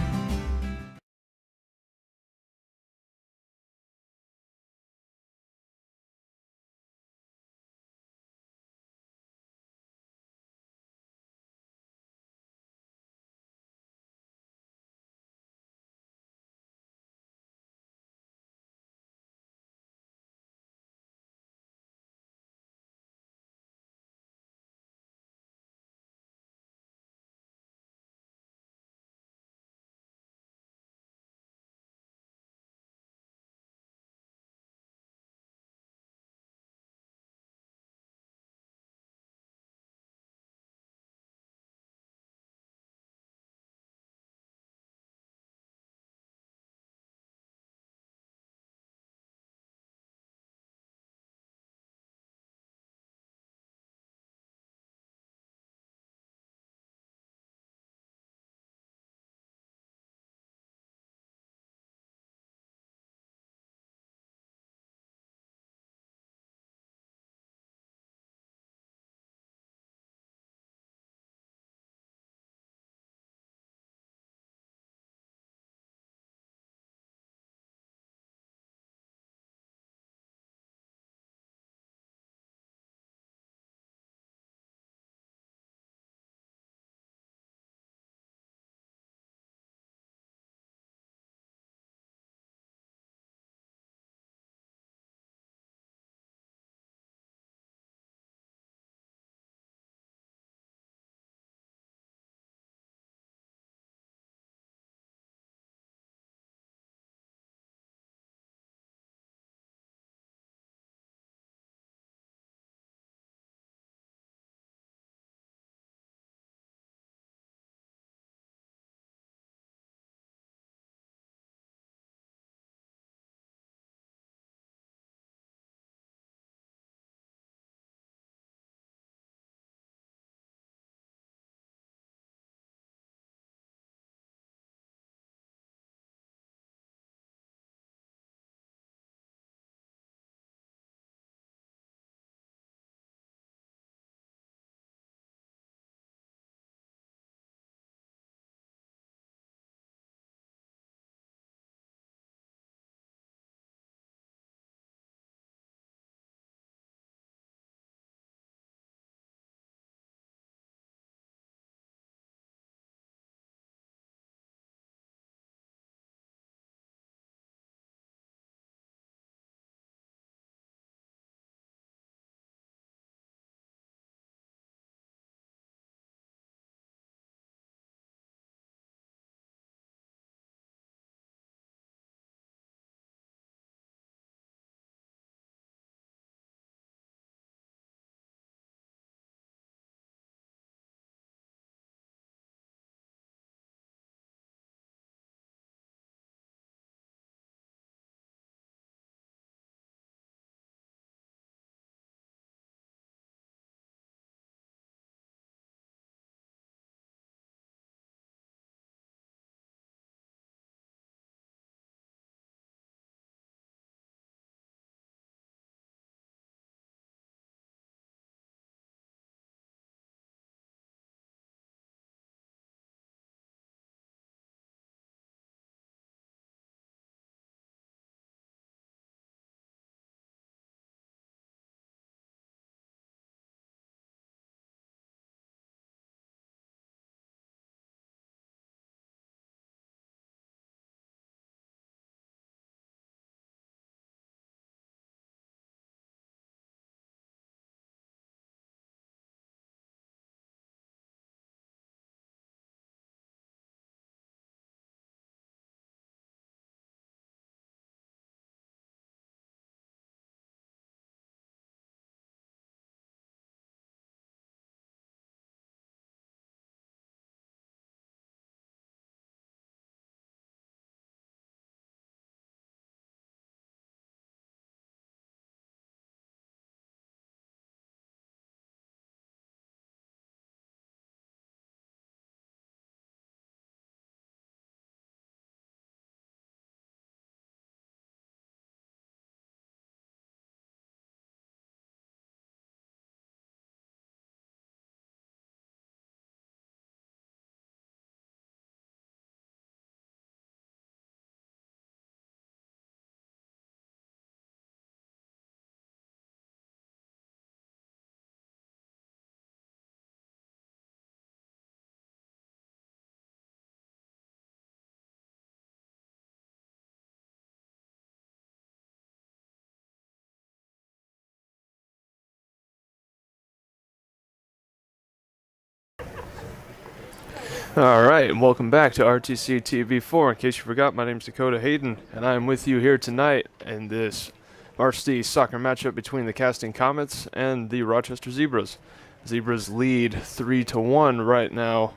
All right, and welcome back to RTC TV4. In case you forgot, my name's Dakota Hayden, and I'm with you here tonight in this varsity soccer matchup between the Casting Comets and the Rochester Zebras. Zebras lead 3-1 right now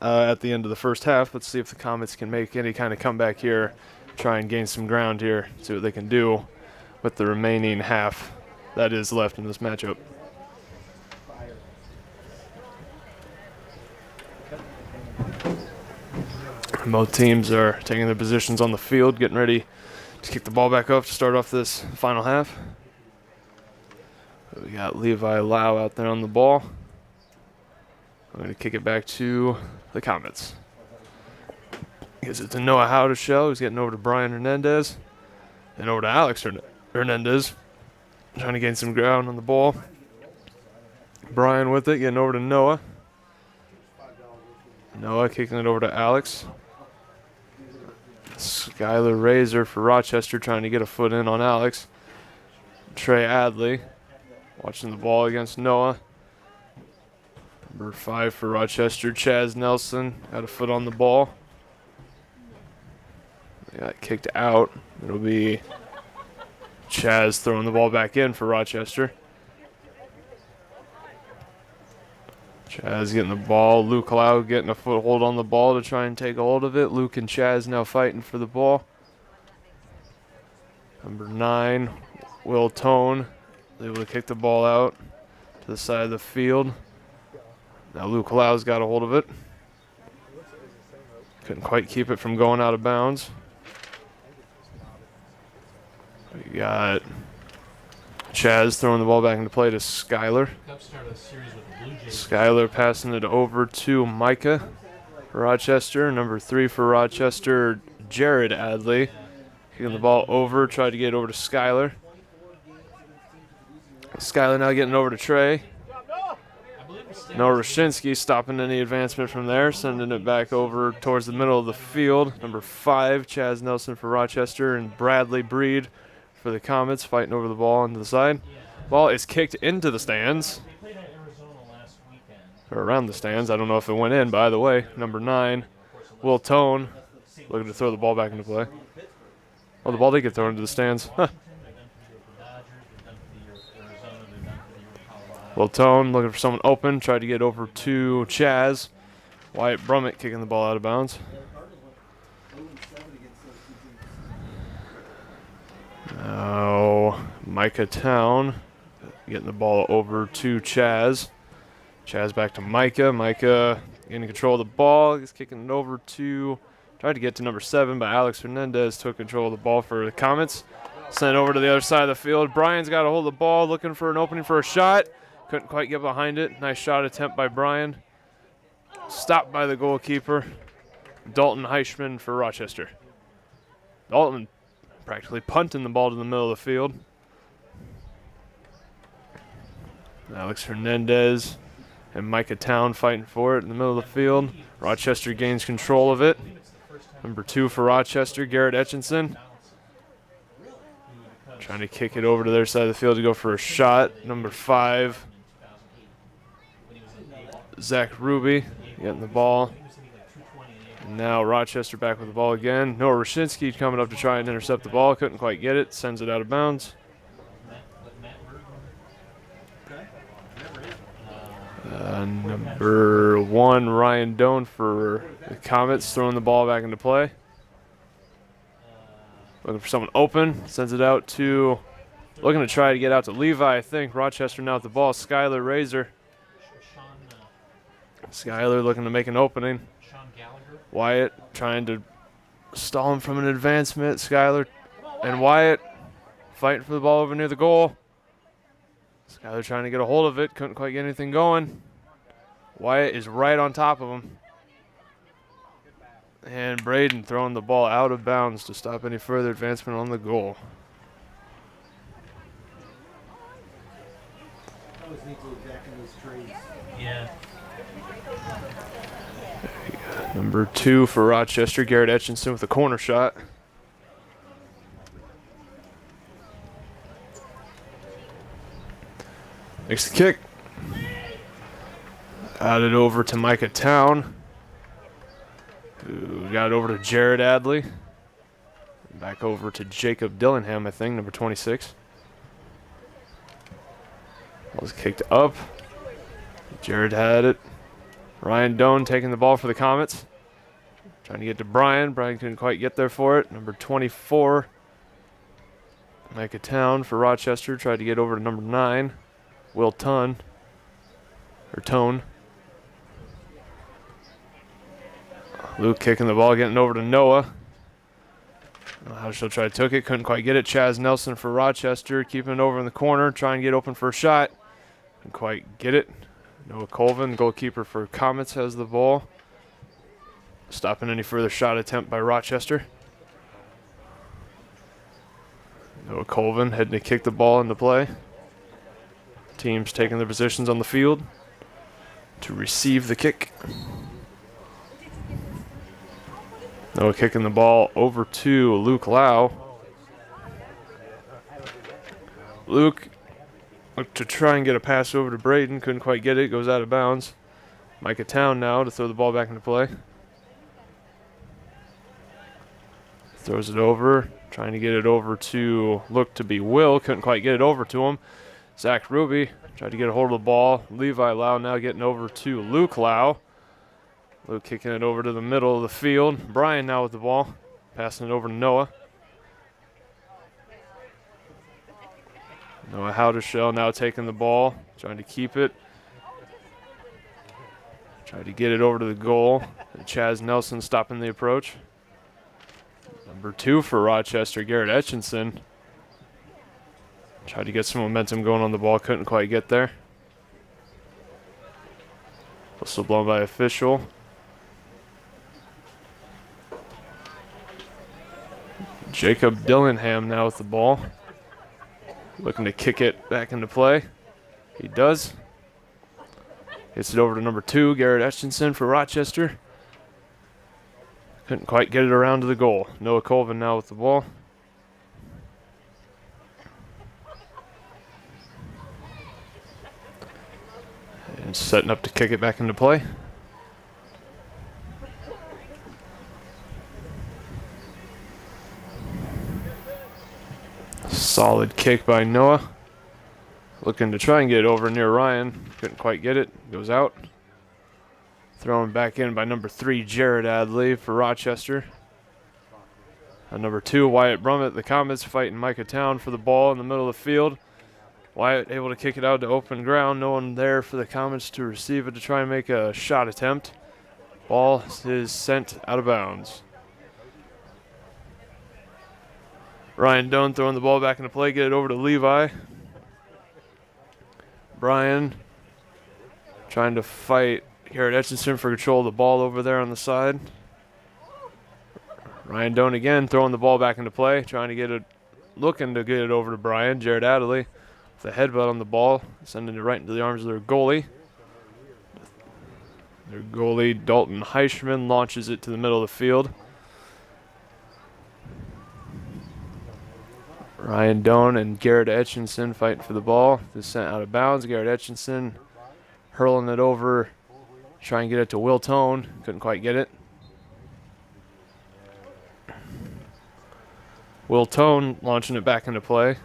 at the end of the first half. Let's see if the Comets can make any kind of comeback here, try and gain some ground here, see what they can do with the remaining half that is left in this matchup. Both teams are taking their positions on the field, getting ready to kick the ball back up to start off this final half. We got Levi Lau out there on the ball. I'm going to kick it back to the Comets. Gives it to Noah Howdeshell, who's getting over to Brian Hernandez. And over to Alex Hernandez, trying to gain some ground on the ball. Brian with it, getting over to Noah. Noah kicking it over to Alex. Skylar Razor for Rochester trying to get a foot in on Alex. Trey Adley watching the ball against Noah. Number 5 for Rochester, Chaz Nelson, got a foot on the ball. They got kicked out. It'll be Chaz throwing the ball back in for Rochester. Chaz getting the ball. Luke Lau getting a foothold on the ball to try and take a hold of it. Luke and Chaz now fighting for the ball. Number 9, Will Tone, able to kick the ball out to the side of the field. Now Luke Lau's got a hold of it. Couldn't quite keep it from going out of bounds. We got Chaz throwing the ball back into play to Skylar. Skylar passing it over to Micah for Rochester. Number 3 for Rochester, Jared Adley. Kicking the ball over, tried to get it over to Skylar. Skylar now getting over to Trey. Noah Roshinsky stopping any advancement from there, sending it back over towards the middle of the field. Number 5, Chaz Nelson for Rochester, and Bradley Breed for the Comets, fighting over the ball onto the side. Ball is kicked into the stands. Or around the stands. I don't know if it went in, but either way, number 9, Will Tone, looking to throw the ball back into play. Oh, the ball did get thrown into the stands. Huh. Will Tone looking for someone open, tried to get over to Chaz. Wyatt Brummett kicking the ball out of bounds. Now Micah Town getting the ball over to Chaz. Chaz back to Micah. Micah getting control of the ball. He's kicking it over to, tried to get to number 7, but Alex Hernandez took control of the ball for the Comets. Sent over to the other side of the field. Brian's got a hold of the ball, looking for an opening for a shot. Couldn't quite get behind it. Nice shot attempt by Brian. Stopped by the goalkeeper, Dalton Heichman for Rochester. Dalton practically punting the ball to the middle of the field. Alex Hernandez and Micah Town fighting for it in the middle of the field. Rochester gains control of it. Number 2 for Rochester, Garrett Etchinson. Trying to kick it over to their side of the field to go for a shot. Number 5, Zach Ruby getting the ball. And now Rochester back with the ball again. Noah Roshinsky coming up to try and intercept the ball. Couldn't quite get it. Sends it out of bounds. Number 1, Ryan Doan for the Comets, throwing the ball back into play. Looking for someone open. Sends it out to, looking to try to get out to Levi, I think. Rochester now with the ball. Skylar Razor. Skylar looking to make an opening. Wyatt trying to stall him from an advancement. Skylar and Wyatt fighting for the ball over near the goal. Skylar trying to get a hold of it. Couldn't quite get anything going. Wyatt is right on top of him. And Braden throwing the ball out of bounds to stop any further advancement on the goal.
Yeah.
Number 2 for Rochester, Garrett Etchinson with a corner shot. Makes the kick. Out it over to Micah Town. We got it over to Jared Adley. Back over to Jacob Dillingham, I think, number 26. Was kicked up. Jared had it. Ryan Doan taking the ball for the Comets. Trying to get to Brian. Brian couldn't quite get there for it. Number 24. Micah Town for Rochester. Tried to get over to number 9. Will Tone. Luke kicking the ball, getting over to Noah. How she'll try to took it, couldn't quite get it. Chaz Nelson for Rochester, keeping it over in the corner, trying to get open for a shot. Couldn't quite get it. Noah Colvin, goalkeeper for Comets, has the ball. Stopping any further shot attempt by Rochester. Noah Colvin heading to kick the ball into play. Teams taking their positions on the field to receive the kick. Noah kicking the ball over to Luke Lau. Luke looked to try and get a pass over to Braden. Couldn't quite get it. Goes out of bounds. Micah Town now to throw the ball back into play. Throws it over. Trying to get it over to look to be Will. Couldn't quite get it over to him. Zach Ruby tried to get a hold of the ball. Levi Lau now getting over to Luke Lau. Luke kicking it over to the middle of the field. Brian now with the ball. Passing it over to Noah. Noah Howdershell now taking the ball. Trying to keep it. Tried to get it over to the goal. And Chaz Nelson stopping the approach. Number 2 for Rochester, Garrett Etchinson. Tried to get some momentum going on the ball. Couldn't quite get there. Whistle blown by official. Jacob Dillingham now with the ball. Looking to kick it back into play. He does. Hits it over to number 2, Garrett Etchinson for Rochester. Couldn't quite get it around to the goal. Noah Colvin now with the ball. And setting up to kick it back into play. Solid kick by Noah. Looking to try and get it over near Ryan. Couldn't quite get it. Goes out. Thrown back in by number 3, Jared Adley for Rochester. And number 2, Wyatt Brummett. The Comets fighting Micah Town for the ball in the middle of the field. Wyatt able to kick it out to open ground. No one there for the Comets to receive it to try and make a shot attempt. Ball is sent out of bounds. Ryan Doan throwing the ball back into play. Get it over to Levi. Brian trying to fight Garrett Etchinson for control of the ball over there on the side. Ryan Doan again throwing the ball back into play. Trying to get it, looking to get it over to Brian. Jared Adderley with a headbutt on the ball. Sending it right into the arms of their goalie. Their goalie, Dalton Heischman, launches it to the middle of the field. Ryan Doan and Garrett Etchinson fighting for the ball. This sent out of bounds. Garrett Etchinson hurling it over. Trying to get it to Will Tone. Couldn't quite get it. Will Tone launching it back into play.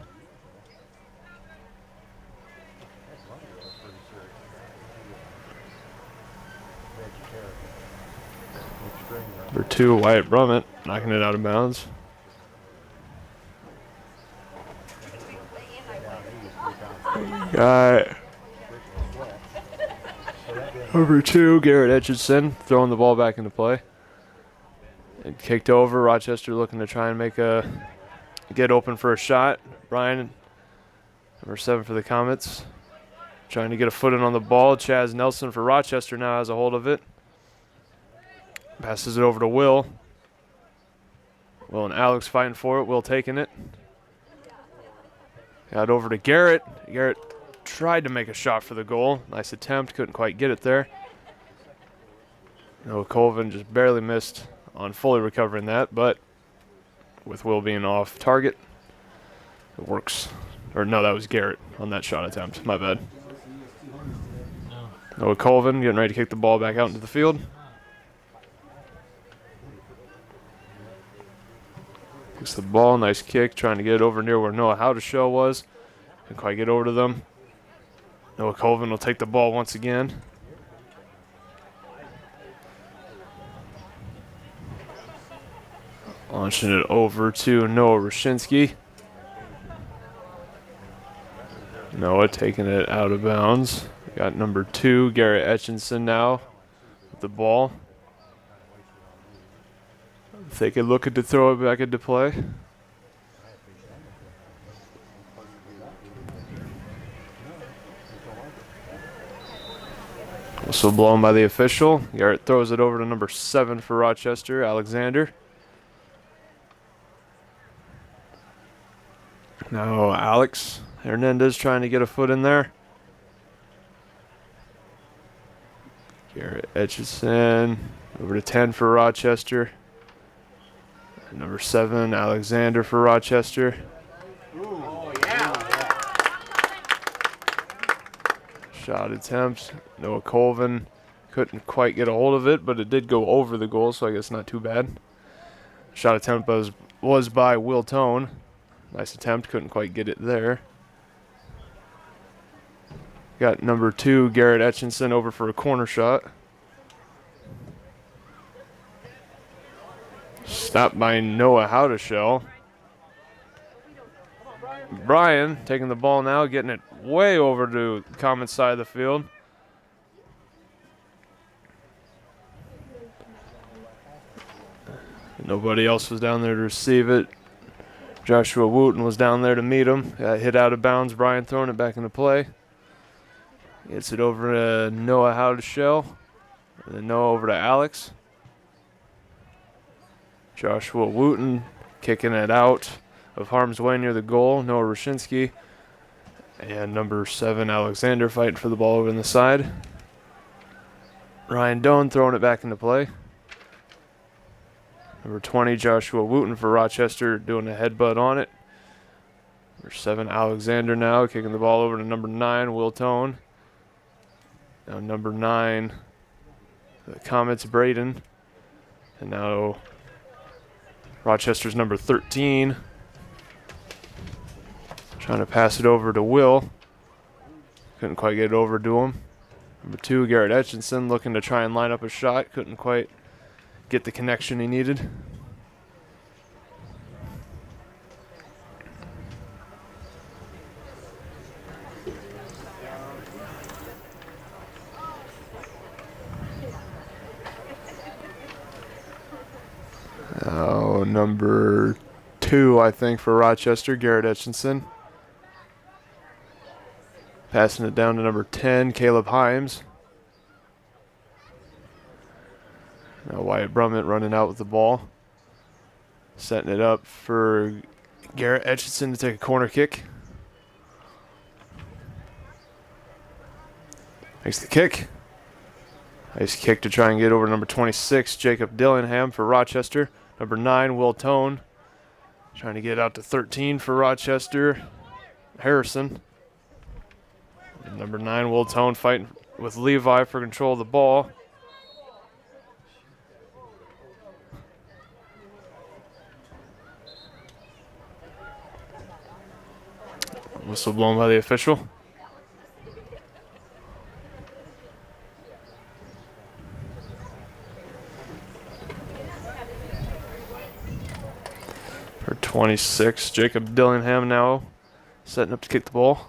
Number 2, Wyatt Brummett, knocking it out of bounds. Got number 2, Garrett Etchinson, throwing the ball back into play. And kicked over. Rochester looking to try and get open for a shot. Brian, number 7 for the Comets, trying to get a foot in on the ball. Chaz Nelson for Rochester now has a hold of it. Passes it over to Will. Will and Alex fighting for it. Will taking it. Got over to Garrett. Garrett tried to make a shot for the goal. Nice attempt. Couldn't quite get it there. Noah Colvin just barely missed on fully recovering that, but with Will being off target, it works. Or no, that was Garrett on that shot attempt. My bad. Noah Colvin getting ready to kick the ball back out into the field. Kicks the ball, nice kick, trying to get it over near where Noah Howdeshell was. Couldn't quite get over to them. Noah Colvin will take the ball once again. Launching it over to Noah Rashinsky. Noah taking it out of bounds. We got number 2, Garrett Etchinson now with the ball. If they could look at to throw it back into play. Whistle blown by the official. Garrett throws it over to number 7 for Rochester, Alexander. Now Alex Hernandez trying to get a foot in there. Garrett Etchison over to 10 for Rochester. And number 7, Alexander for Rochester. Shot attempt. Noah Colvin couldn't quite get a hold of it, but it did go over the goal, so I guess not too bad. Shot attempt was by Will Tone. Nice attempt, couldn't quite get it there. Got number 2, Garrett Etchinson, over for a corner shot. Stopped by Noah Howdeshell. Brian taking the ball now, getting it way over to the common side of the field. Nobody else was down there to receive it. Joshua Wooten was down there to meet him. Got hit out of bounds. Brian throwing it back into play. Gets it over to Noah Howdeshell. And then Noah over to Alex. Joshua Wooten kicking it out of harm's way near the goal. Noah Rashinsky. And number 7, Alexander, fighting for the ball over on the side. Ryan Doan throwing it back into play. Number 20, Joshua Wooten for Rochester, doing a headbutt on it. Number 7, Alexander now, kicking the ball over to number 9, Will Tone. Now number 9, the Comets, Braden. And now Rochester's number 13. Trying to pass it over to Will. Couldn't quite get it over to him. Number 2, Garrett Etchinson, looking to try and line up a shot. Couldn't quite get the connection he needed. Oh, number 2, I think, for Rochester, Garrett Etchinson. Passing it down to number 10, Caleb Himes. Now Wyatt Brummett running out with the ball. Setting it up for Garrett Etchinson to take a corner kick. Makes the kick. Nice kick to try and get over number 26, Jacob Dillingham for Rochester. Number 9, Will Tone. Trying to get out to 13 for Rochester, Harrison. And number 9, Will Tone, fighting with Levi for control of the ball. Whistle blown by the official. For 26, Jacob Dillingham now setting up to kick the ball.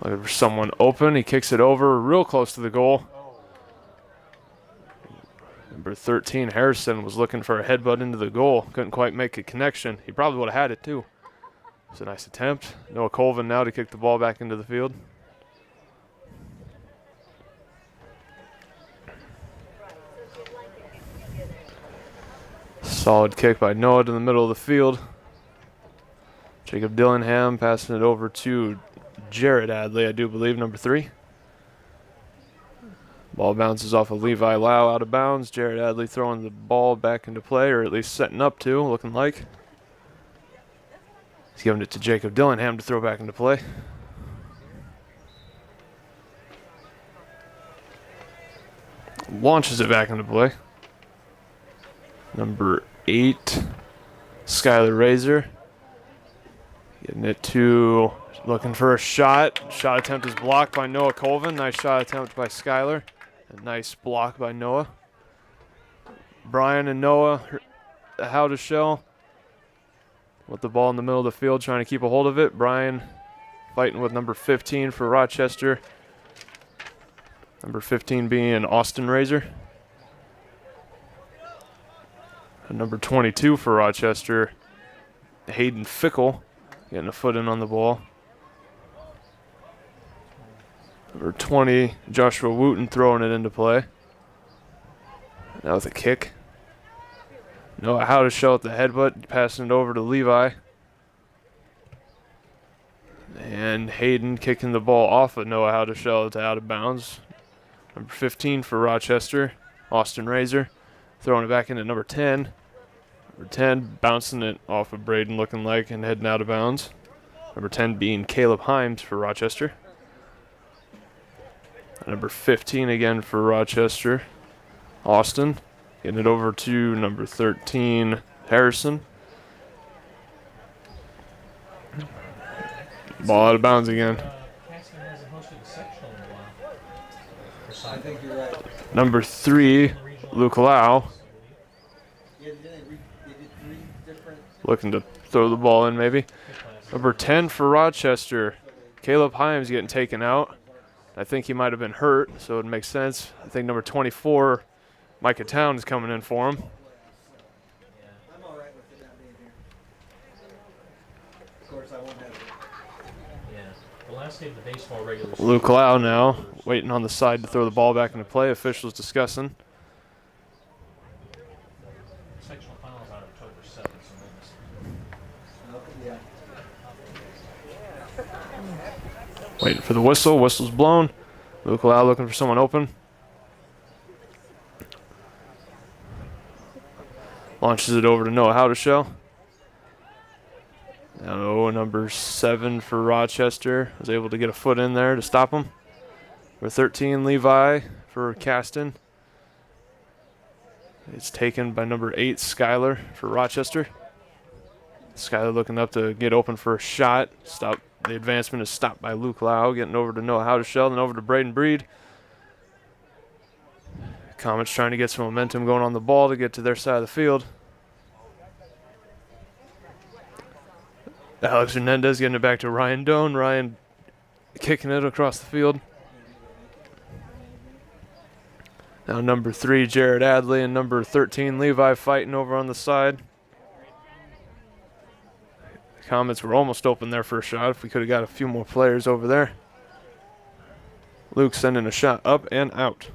Looking for someone open. He kicks it over real close to the goal. Number 13, Harrison, was looking for a headbutt into the goal. Couldn't quite make a connection. He probably would have had it too. It's a nice attempt. Noah Colvin now to kick the ball back into the field. Solid kick by Noah to the middle of the field. Jacob Dillingham passing it over to Jared Adley, I do believe, number 3. Ball bounces off of Levi Lau out of bounds. Jared Adley throwing the ball back into play, or at least setting up to, looking like. He's giving it to Jacob Dillingham to throw back into play. Launches it back into play. Number 8, Skylar Razor. Getting it to, looking for a shot. Shot attempt is blocked by Noah Colvin. Nice shot attempt by Skylar. A nice block by Noah. Brian and Noah, how to shell. With the ball in the middle of the field, trying to keep a hold of it. Brian fighting with number 15 for Rochester. Number 15 being Austin Razor. And number 22 for Rochester, Hayden Fickle, getting a foot in on the ball. Number 20, Joshua Wooten throwing it into play. Now with a kick. Noah how to show at the headbutt, passing it over to Levi. And Hayden kicking the ball off of Noah how to show to out of bounds. Number 15 for Rochester, Austin Razor, throwing it back into number 10. Number 10 bouncing it off of Braden looking like and heading out of bounds. Number 10 being Caleb Himes for Rochester. Number 15 again for Rochester, Austin. Getting it over to number 13, Harrison. Ball out of bounds again.
I think you're right.
Number 3, Luke Lau. Looking to throw the ball in maybe. Number 10 for Rochester, Caleb Himes getting taken out. I think he might have been hurt, so it would make sense. I think number 24, Micah Town, is coming in for him.
I'm all right with it not being here. Of course, I won't have it.
Yeah. The last day of the baseball regular season.
Luke Lau now waiting on the side to throw the ball back into play. Officials discussing.
Sectional finals on October 7th, so
Yeah.
Waiting for the whistle. Whistle's blown. Luke Lau looking for someone open. Launches it over to Noah Howdeshow. Now number 7 for Rochester was able to get a foot in there to stop him. Number 13, Levi for Caston. It's taken by number 8, Skylar for Rochester. Skylar looking up to get open for a shot. Stop. The advancement is stopped by Luke Lau, getting over to Noah Howdeshow, then over to Braden Breed. Comets trying to get some momentum going on the ball to get to their side of the field. Alex Hernandez getting it back to Ryan Doan. Ryan kicking it across the field. Now number 3, Jared Adley, and number 13, Levi, fighting over on the side. The Comets were almost open there for a shot if we could have got a few more players over there. Luke sending a shot up and out.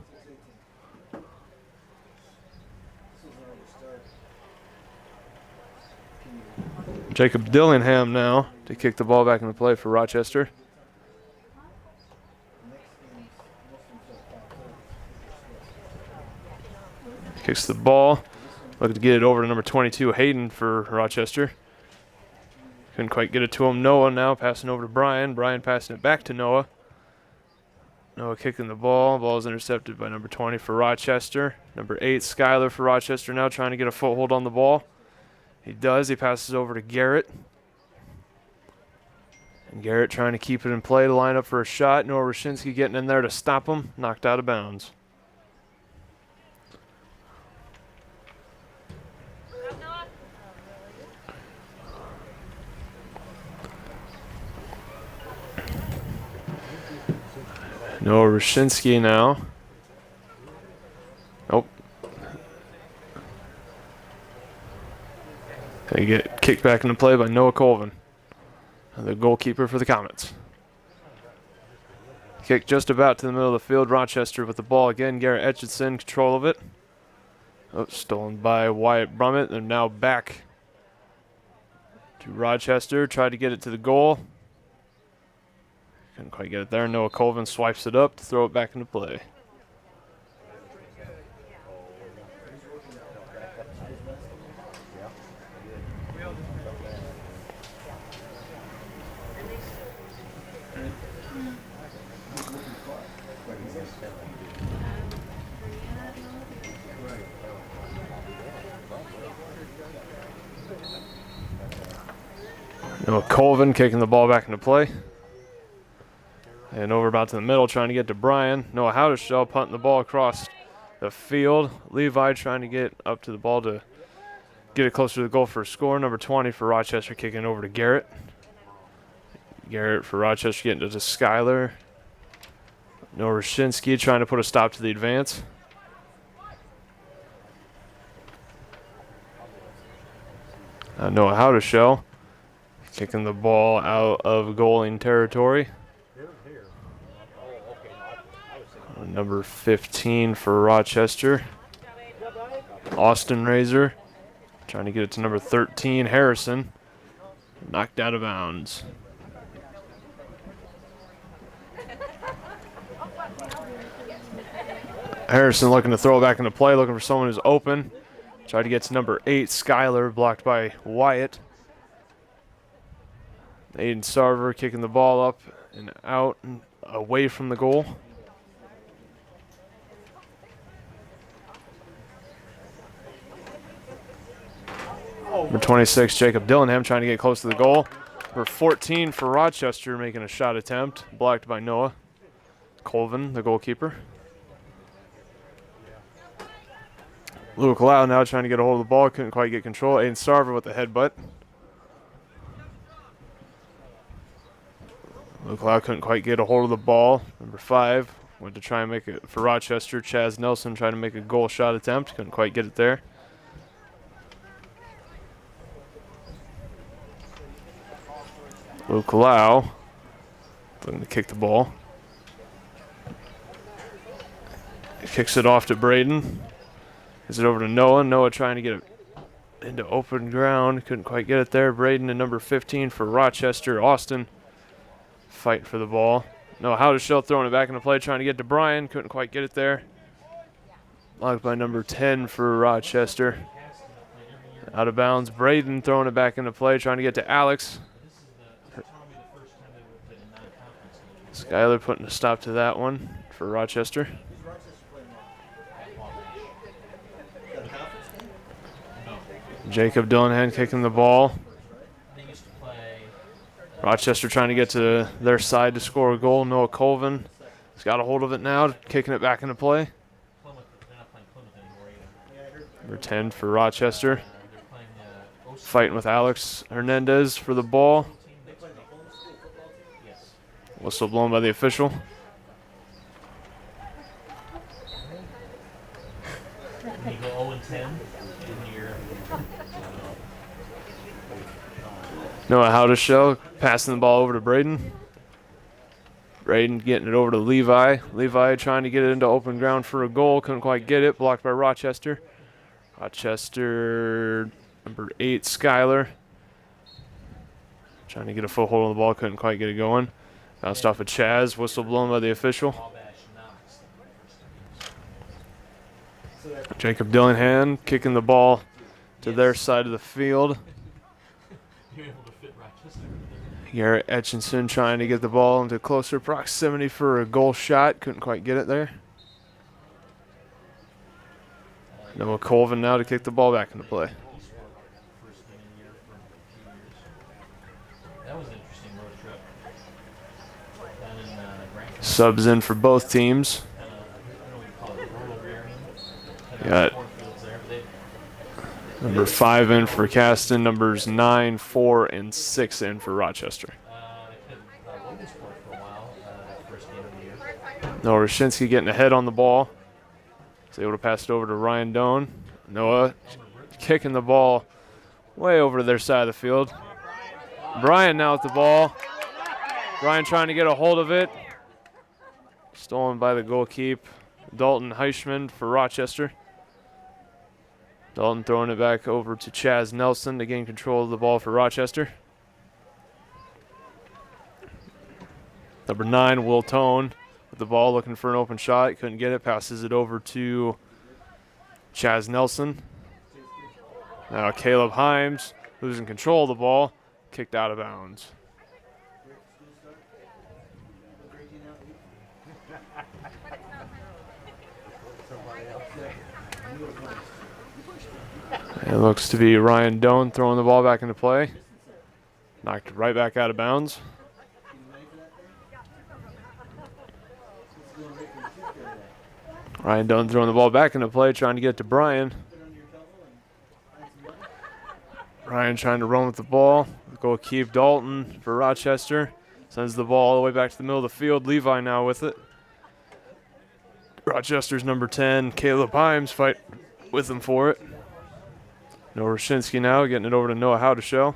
Jacob Dillingham now to kick the ball back into play for Rochester. Kicks the ball. Looking to get it over to number 22, Hayden for Rochester. Couldn't quite get it to him. Noah now passing over to Brian. Brian passing it back to Noah. Noah kicking the ball. Ball is intercepted by number 20 for Rochester. Number 8, Skylar for Rochester now trying to get a foothold on the ball. He does. He passes over to Garrett. And Garrett trying to keep it in play to line up for a shot. Noah Rashinsky getting in there to stop him. Knocked out of bounds. Noah Rashinsky now. Nope. They get kicked back into play by Noah Colvin, the goalkeeper for the Comets. Kick just about to the middle of the field. Rochester with the ball again. Garrett Etchison, control of it. Oh, stolen by Wyatt Brummett. And now back to Rochester. Tried to get it to the goal. Couldn't quite get it there. Noah Colvin swipes it up to throw it back into play. Noah Colvin kicking the ball back into play. And over about to the middle, trying to get to Brian. Noah Howdeshell punting the ball across the field. Levi trying to get up to the ball to get it closer to the goal for a score. Number 20 for Rochester kicking over to Garrett. Garrett for Rochester getting to Skyler. Noah Rashinsky trying to put a stop to the advance. Noah Howdeshell kicking the ball out of goaling territory. Number 15 for Rochester. Austin Razor trying to get it to number 13, Harrison. Knocked out of bounds. Harrison looking to throw it back into play, looking for someone who's open. Tried to get to number 8, Skyler, blocked by Wyatt. Aiden Sarver kicking the ball up and out and away from the goal. Number 26, Jacob Dillingham trying to get close to the goal. Number 14 for Rochester making a shot attempt, blocked by Noah Colvin, the goalkeeper. Luke Lau now trying to get a hold of the ball, couldn't quite get control. Aiden Sarver with the headbutt. Luke Lau couldn't quite get a hold of the ball. Number 5 went to try and make it for Rochester. Chaz Nelson trying to make a goal shot attempt, couldn't quite get it there. Luke Lau looking to kick the ball. He kicks it off to Braden. Gives it over to Noah. Noah trying to get it into open ground. Couldn't quite get it there. Braden and number 15 for Rochester. Austin fighting for the ball. Noah Howdeshell throwing it back into play, trying to get to Brian. Couldn't quite get it there. Blocked by number 10 for Rochester. Out of bounds. Braden throwing it back into play, trying to get to Alex. Skyler putting a stop to that one for Rochester. Jacob Dillingham kicking the ball. Rochester trying to get to their side to score a goal. Noah Colvin has got a hold of it now, kicking it back into play. Number 10 for Rochester. Fighting with Alex Hernandez for the ball. Whistle blown by the official.
You go 0-10 in your
Noah Howdeshell passing the ball over to Braden. Braden getting it over to Levi. Levi trying to get it into open ground for a goal. Couldn't quite get it. Blocked by Rochester. Rochester, number 8, Skyler. Trying to get a foothold on the ball. Couldn't quite get it going. Bounced off of Chaz. Whistle blown by the official. Jacob Dillingham kicking the ball to their side of the field. Garrett Etchinson trying to get the ball into closer proximity for a goal shot. Couldn't quite get it there. Noah Colvin now to kick the ball back into play. Subs in for both teams. Got number 5 in for Caston, numbers 9, 4, and 6 in for Rochester. Noah Rashinsky getting ahead on the ball. He's able to pass it over to Ryan Doan. Noah kicking the ball way over to their side of the field. Brian now with the ball. Brian trying to get a hold of it. Stolen by the goalkeeper, Dalton Heischman for Rochester. Dalton throwing it back over to Chaz Nelson to gain control of the ball for Rochester. Number 9, Will Tone with the ball looking for an open shot. Couldn't get it. Passes it over to Chaz Nelson. Now Caleb Himes losing control of the ball. Kicked out of bounds. It looks to be Ryan Doan throwing the ball back into play. Knocked right back out of bounds. Ryan Dunn throwing the ball back into play, trying to get to Brian. Ryan trying to run with the ball. Go keep Dalton for Rochester. Sends the ball all the way back to the middle of the field. Levi now with it. Rochester's number 10, Caleb Himes, fight with him for it. Noah Rashinsky now getting it over to Noah Howdeshow.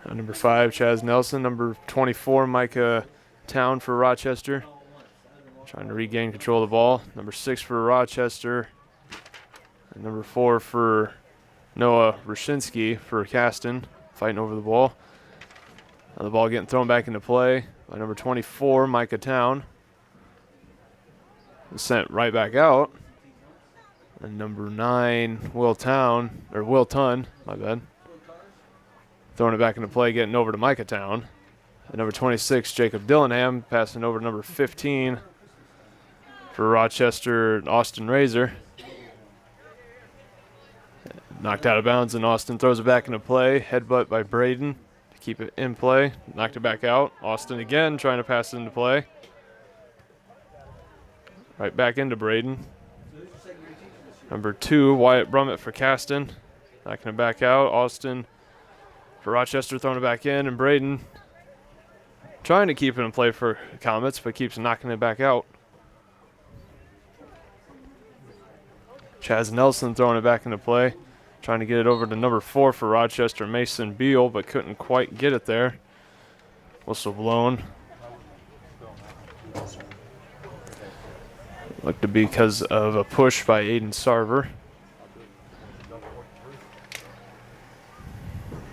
Number 5, Chaz Nelson. Number 24, Micah Town for Rochester. Trying to regain control of the ball. Number 6 for Rochester. And number 4 for Noah Rashinsky for Caston. Fighting over the ball. Now the ball getting thrown back into play by number 24, Micah Town. Sent right back out. And number 9, Will Tun, my bad. Throwing it back into play, getting over to Micah Town. And number 26, Jacob Dillingham, passing over to number 15 for Rochester, Austin Razor. Knocked out of bounds, and Austin throws it back into play. Headbutt by Braden to keep it in play. Knocked it back out. Austin again trying to pass it into play. Right back into Braden. Number 2, Wyatt Brummett for Caston. Knocking it back out. Austin for Rochester throwing it back in, and Braden trying to keep it in play for Comets, but keeps knocking it back out. Chaz Nelson throwing it back into play. Trying to get it over to number 4 for Rochester, Mason Beal, but couldn't quite get it there. Whistle blown. Looked to be because of a push by Aiden Sarver.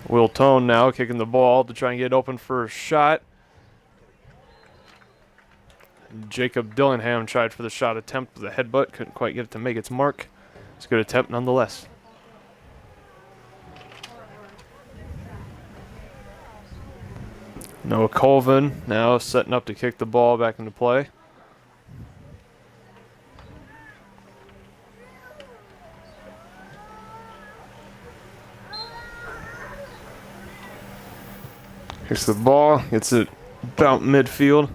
Will Tone now kicking the ball to try and get open for a shot. Jacob Dillingham tried for the shot attempt with a headbutt. Couldn't quite get it to make its mark. It's a good attempt nonetheless. Noah Colvin now setting up to kick the ball back into play. Kicks the ball, gets it about midfield.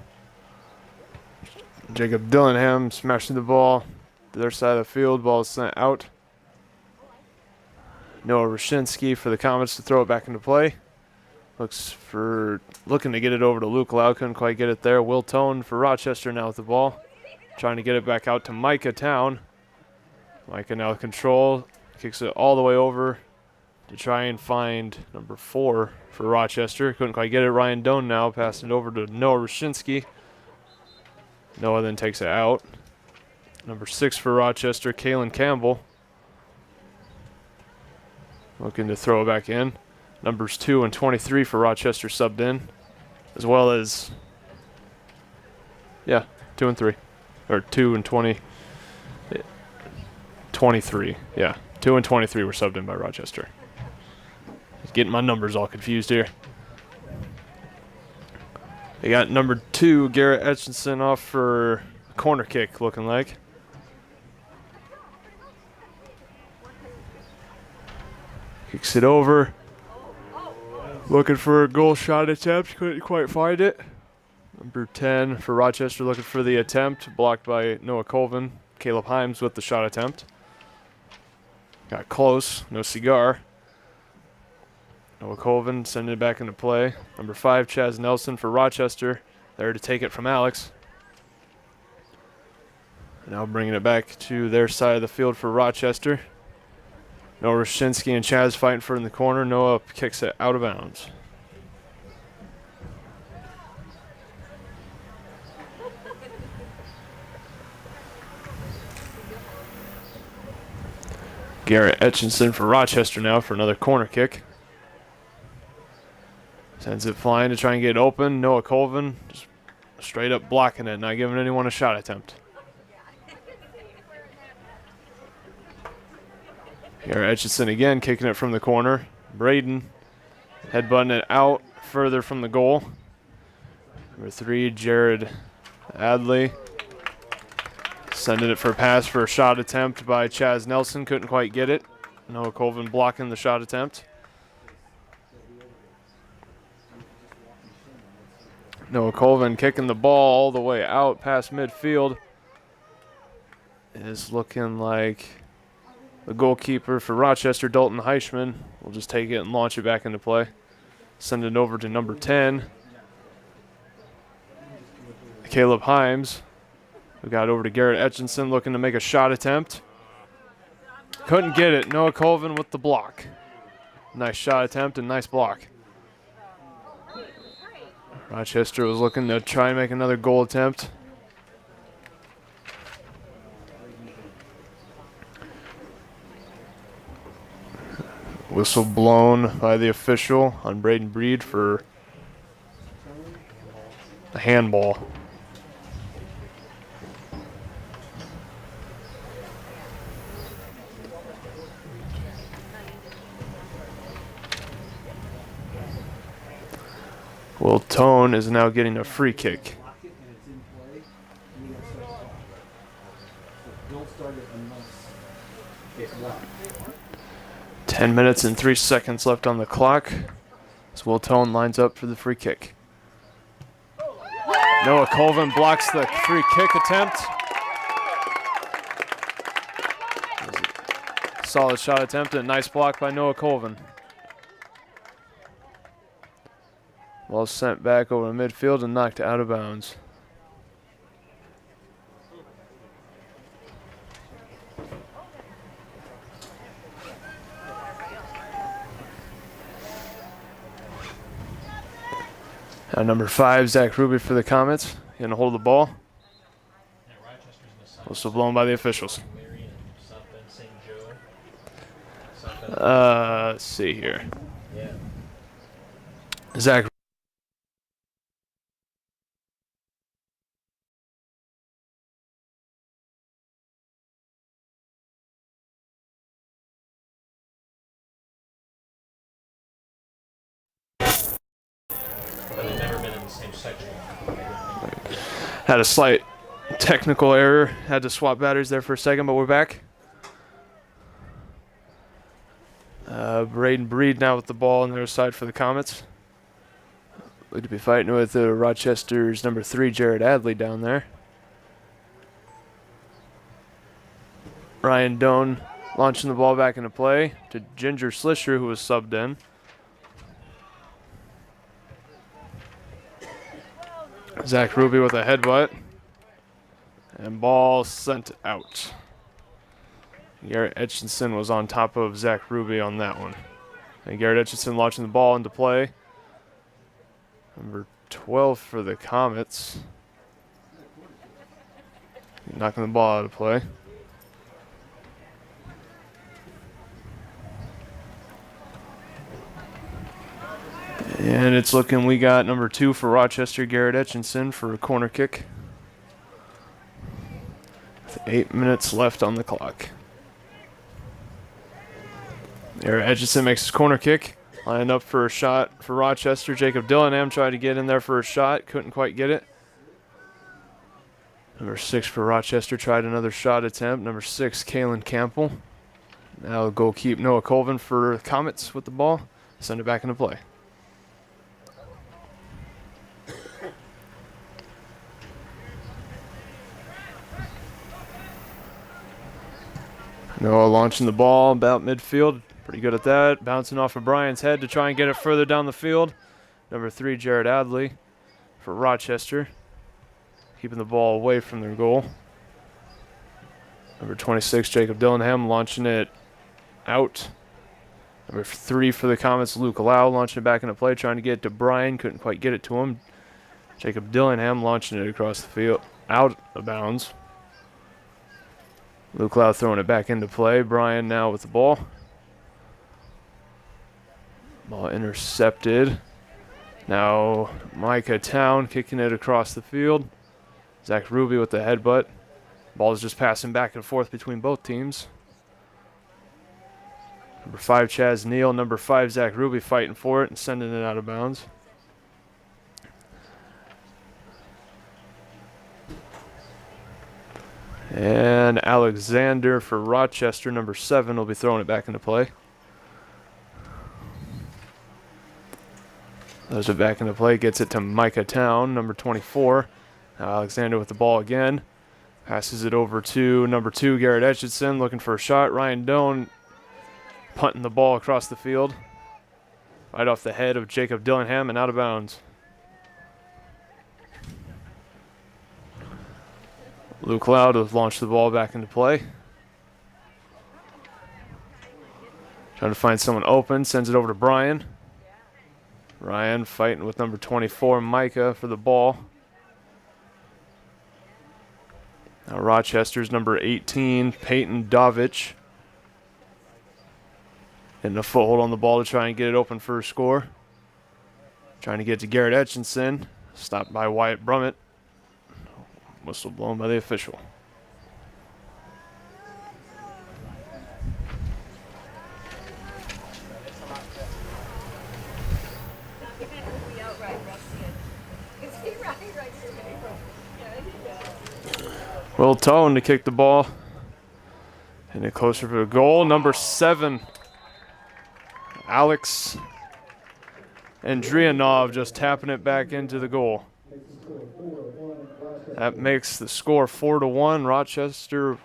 Jacob Dillingham smashing the ball to their side of the field. Ball is sent out. Noah Rashinsky for the Comets to throw it back into play. Looking to get it over to Luke Lau. Couldn't quite get it there. Will Tone for Rochester now with the ball. Trying to get it back out to Micah Town. Micah now with control. Kicks it all the way over to try and find number 4 for Rochester. Couldn't quite get it. Ryan Doan now passing it over to Noah Rashinsky. Noah then takes it out. Number 6 for Rochester, Kalen Campbell. Looking to throw it back in. Numbers 2 and 23 for Rochester subbed in. As well as, 2 and 3. Or 2 and 20. 23. Yeah, 2 and 23 were subbed in by Rochester. Getting my numbers all confused here. They got number 2, Garrett Etchinson, off for a corner kick, looking like. Kicks it over. Looking for a goal shot attempt. Couldn't quite find it. Number 10 for Rochester looking for the attempt. Blocked by Noah Colvin. Caleb Himes with the shot attempt. Got close. No cigar. Noah Colvin sending it back into play. Number 5, Chaz Nelson for Rochester. There to take it from Alex. Now bringing it back to their side of the field for Rochester. Noah Rashinsky and Chaz fighting for it in the corner. Noah kicks it out of bounds. Garrett Etchinson for Rochester now for another corner kick. Sends it flying to try and get it open. Noah Colvin just straight up blocking it, not giving anyone a shot attempt. Garrett Etchinson again kicking it from the corner. Braden headbutting it out further from the goal. Number 3, Jared Adley. Sending it for a pass for a shot attempt by Chaz Nelson. Couldn't quite get it. Noah Colvin blocking the shot attempt. Noah Colvin kicking the ball all the way out past midfield. Is looking like the goalkeeper for Rochester, Dalton Heichman, will just take it and launch it back into play. Send it over to number 10, Caleb Himes. We got it over to Garrett Etchinson looking to make a shot attempt. Couldn't get it. Noah Colvin with the block. Nice shot attempt and nice block. Rochester was looking to try and make another goal attempt. Whistle blown by the official on Braden Breed for a handball. Will Tone is now getting a free kick. 10 minutes and 3 seconds left on the clock. As Will Tone lines up for the free kick. Noah Colvin blocks the free kick attempt. Solid shot attempt and a nice block by Noah Colvin. Ball sent back over to midfield and knocked out of bounds. Now number 5, Zach Ruby for the Comets. Gonna hold the ball. Also blown by the officials. Let's see here. Zach. Had a slight technical error. Had to swap batteries there for a second, but we're back. Braden Breed now with the ball on the other side for the Comets. Look to be fighting with Rochester's number 3, Jared Adley down there. Ryan Doan launching the ball back into play to Ginger Slisher, who was subbed in. Zach Ruby with a headbutt. And ball sent out. Garrett Etchinson was on top of Zach Ruby on that one. And Garrett Etchinson launching the ball into play. Number 12 for the Comets. Knocking the ball out of play. And it's looking, we got number 2 for Rochester, Garrett Etchinson, for a corner kick. With 8 minutes left on the clock. Garrett Etchinson makes his corner kick. Lining up for a shot for Rochester. Jacob Dillingham tried to get in there for a shot. Couldn't quite get it. Number 6 for Rochester tried another shot attempt. Number 6, Kalen Campbell. Now goalkeeper Noah Colvin for Comets with the ball. Send it back into play. Noah launching the ball about midfield. Pretty good at that. Bouncing off of Brian's head to try and get it further down the field. Number 3, Jared Adley for Rochester. Keeping the ball away from their goal. Number 26, Jacob Dillingham launching it out. Number 3 for the Comets, Luke Lau launching it back into play, trying to get it to Brian. Couldn't quite get it to him. Jacob Dillingham launching it across the field, out of bounds. Luke Lau throwing it back into play. Brian now with the ball. Ball intercepted. Now Micah Town kicking it across the field. Zach Ruby with the headbutt. Ball is just passing back and forth between both teams. Number 5, Chaz Neal. Number 5, Zach Ruby fighting for it and sending it out of bounds. And Alexander for Rochester, number 7, will be throwing it back into play. Throws it back into play, gets it to Micah Town, number 24. Now Alexander with the ball again. Passes it over to number 2, Garrett Etchison, looking for a shot. Ryan Doan punting the ball across the field. Right off the head of Jacob Dillingham and out of bounds. Luke Loud has launched the ball back into play. Trying to find someone open, sends it over to Brian. Ryan fighting with number 24, Micah, for the ball. Now Rochester's number 18, Peyton Dovich. Getting a foothold on the ball to try and get it open for a score. Trying to get to Garrett Etchison. Stopped by Wyatt Brummett. Whistle blown by the official. Will Tone to kick the ball. And it closer for the goal. Number 7, Alex Andrianov just tapping it back into the goal. That makes the score 4-1. Rochester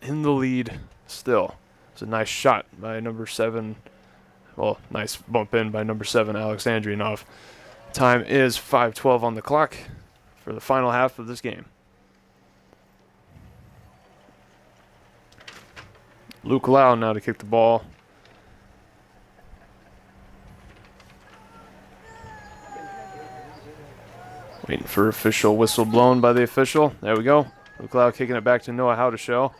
in the lead still. It's a nice shot by number 7. Well, nice bump in by number 7, Alex Andrianov. Time is 5:12 on the clock for the final half of this game. Luke Lau now to kick the ball. Waiting for official whistle blown by the official. There we go. Luke Lau kicking it back to Noah Howdeshow.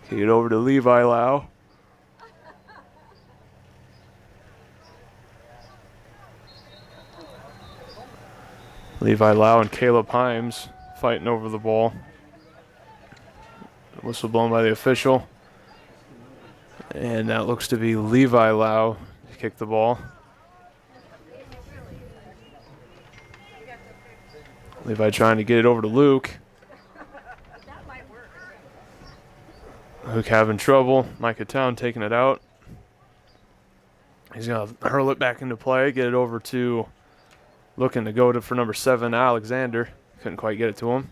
Kick it over to Levi Lau. Levi Lau and Caleb Himes fighting over the ball. Whistle blown by the official. And that looks to be Levi Lau to kick the ball. Levi trying to get it over to Luke. Luke having trouble. Micah Town taking it out. He's going to hurl it back into play, get it over to, looking to go to for number 7, Alexander. Couldn't quite get it to him.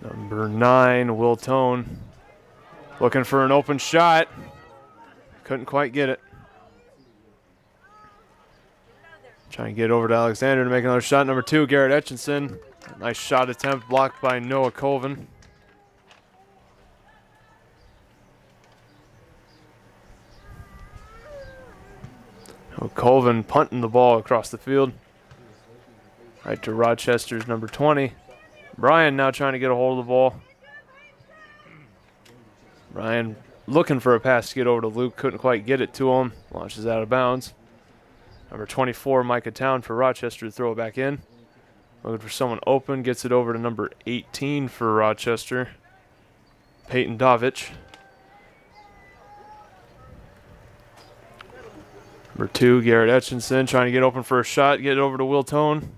Number 9, Will Tone. Looking for an open shot. Couldn't quite get it. Trying to get over to Alexander to make another shot. Number 2, Garrett Etchison. Nice shot attempt blocked by Noah Colvin. Colvin punting the ball across the field. Right to Rochester's number 20. Brian now trying to get a hold of the ball. Brian looking for a pass to get over to Luke. Couldn't quite get it to him. Launches out of bounds. Number 24, Micah Town for Rochester to throw it back in. Looking for someone open. Gets it over to number 18 for Rochester, Peyton Dovich. Number 2, Garrett Etchison trying to get open for a shot. Get it over to Will Tone.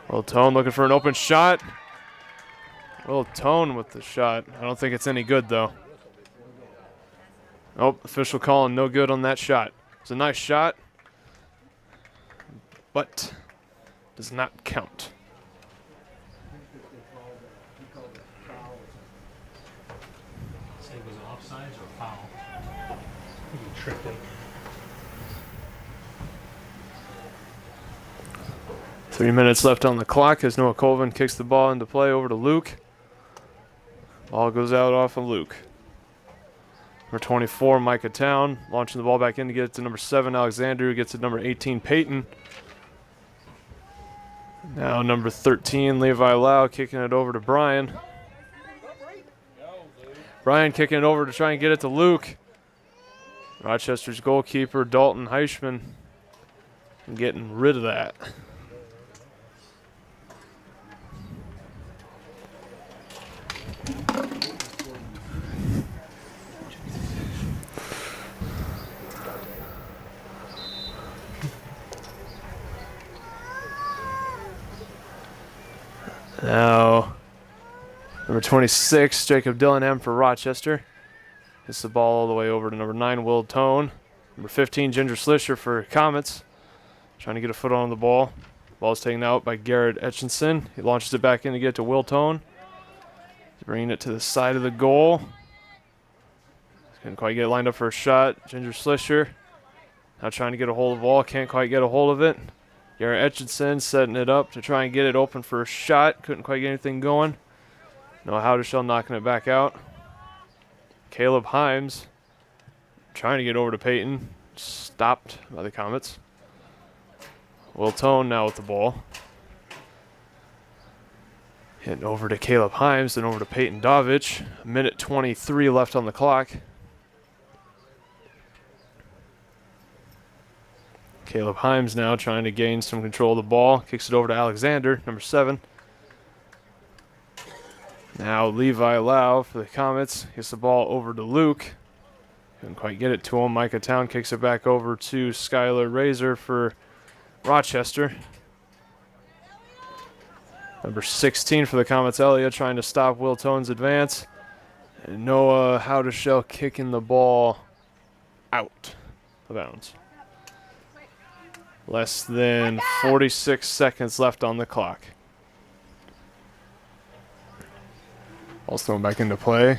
Will Tone looking for an open shot. Will Tone with the shot. I don't think it's any good, though. Oh, official calling no good on that shot. It's a nice shot, but does not count.
Say it was offsides or foul? He tripped him.
3 minutes left on the clock as Noah Colvin kicks the ball into play over to Luke. Ball goes out off of Luke. Number 24, Micah Town, launching the ball back in to get it to number 7, Alexander, who gets it to number 18, Peyton. Now number 13, Levi Lau, kicking it over to Brian. Brian kicking it over to try and get it to Luke. Rochester's goalkeeper, Dalton Heichman, getting rid of that. Now, number 26, Jacob Dillingham for Rochester. Hits the ball all the way over to number 9, Will Tone. Number 15, Ginger Slisher for Comets. Trying to get a foot on the ball. Ball's taken out by Garrett Etchinson. He launches it back in to get to Will Tone. He's bringing it to the side of the goal. Couldn't quite get it lined up for a shot. Ginger Slisher now trying to get a hold of the ball. Can't quite get a hold of it. Garrett Etchinson setting it up to try and get it open for a shot. Couldn't quite get anything going. No Howdeshell knocking it back out. Caleb Himes trying to get over to Peyton. Stopped by the Comets. Will Tone now with the ball. Hitting over to Caleb Himes, then over to Peyton Dovich. 1:23 left on the clock. Caleb Himes now trying to gain some control of the ball. Kicks it over to Alexander, number 7. Now Levi Lau for the Comets. Gets the ball over to Luke. Couldn't quite get it to him. Micah Town kicks it back over to Skylar Razor for Rochester. Number 16 for the Comets, Elliott, trying to stop Will Tone's advance. And Noah Howdeshell kicking the ball out of bounds. Less than 46 seconds left on the clock. Ball's thrown back into play.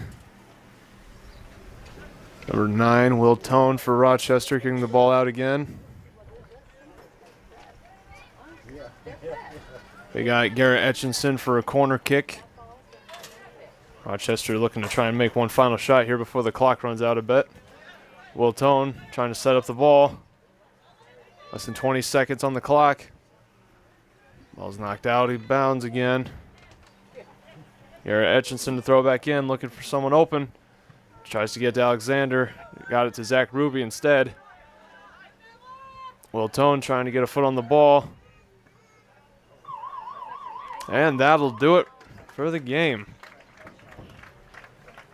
Number 9, Will Tone for Rochester, kicking the ball out again. They got Garrett Etchinson for a corner kick. Rochester looking to try and make one final shot here before the clock runs out a bit. Will Tone trying to set up the ball. Less than 20 seconds on the clock. Ball's knocked out. He bounds again. Garrett Etchinson to throw back in, looking for someone open. Tries to get to Alexander. Got it to Zach Ruby instead. Will Tone trying to get a foot on the ball. And that'll do it for the game.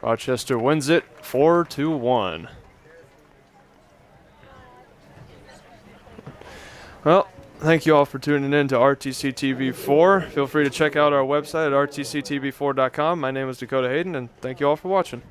Rochester wins it 4-1. Well, thank you all for tuning in to RTC TV 4. Feel free to check out our website at rtctv4.com. My name is Dakota Hayden, and thank you all for watching.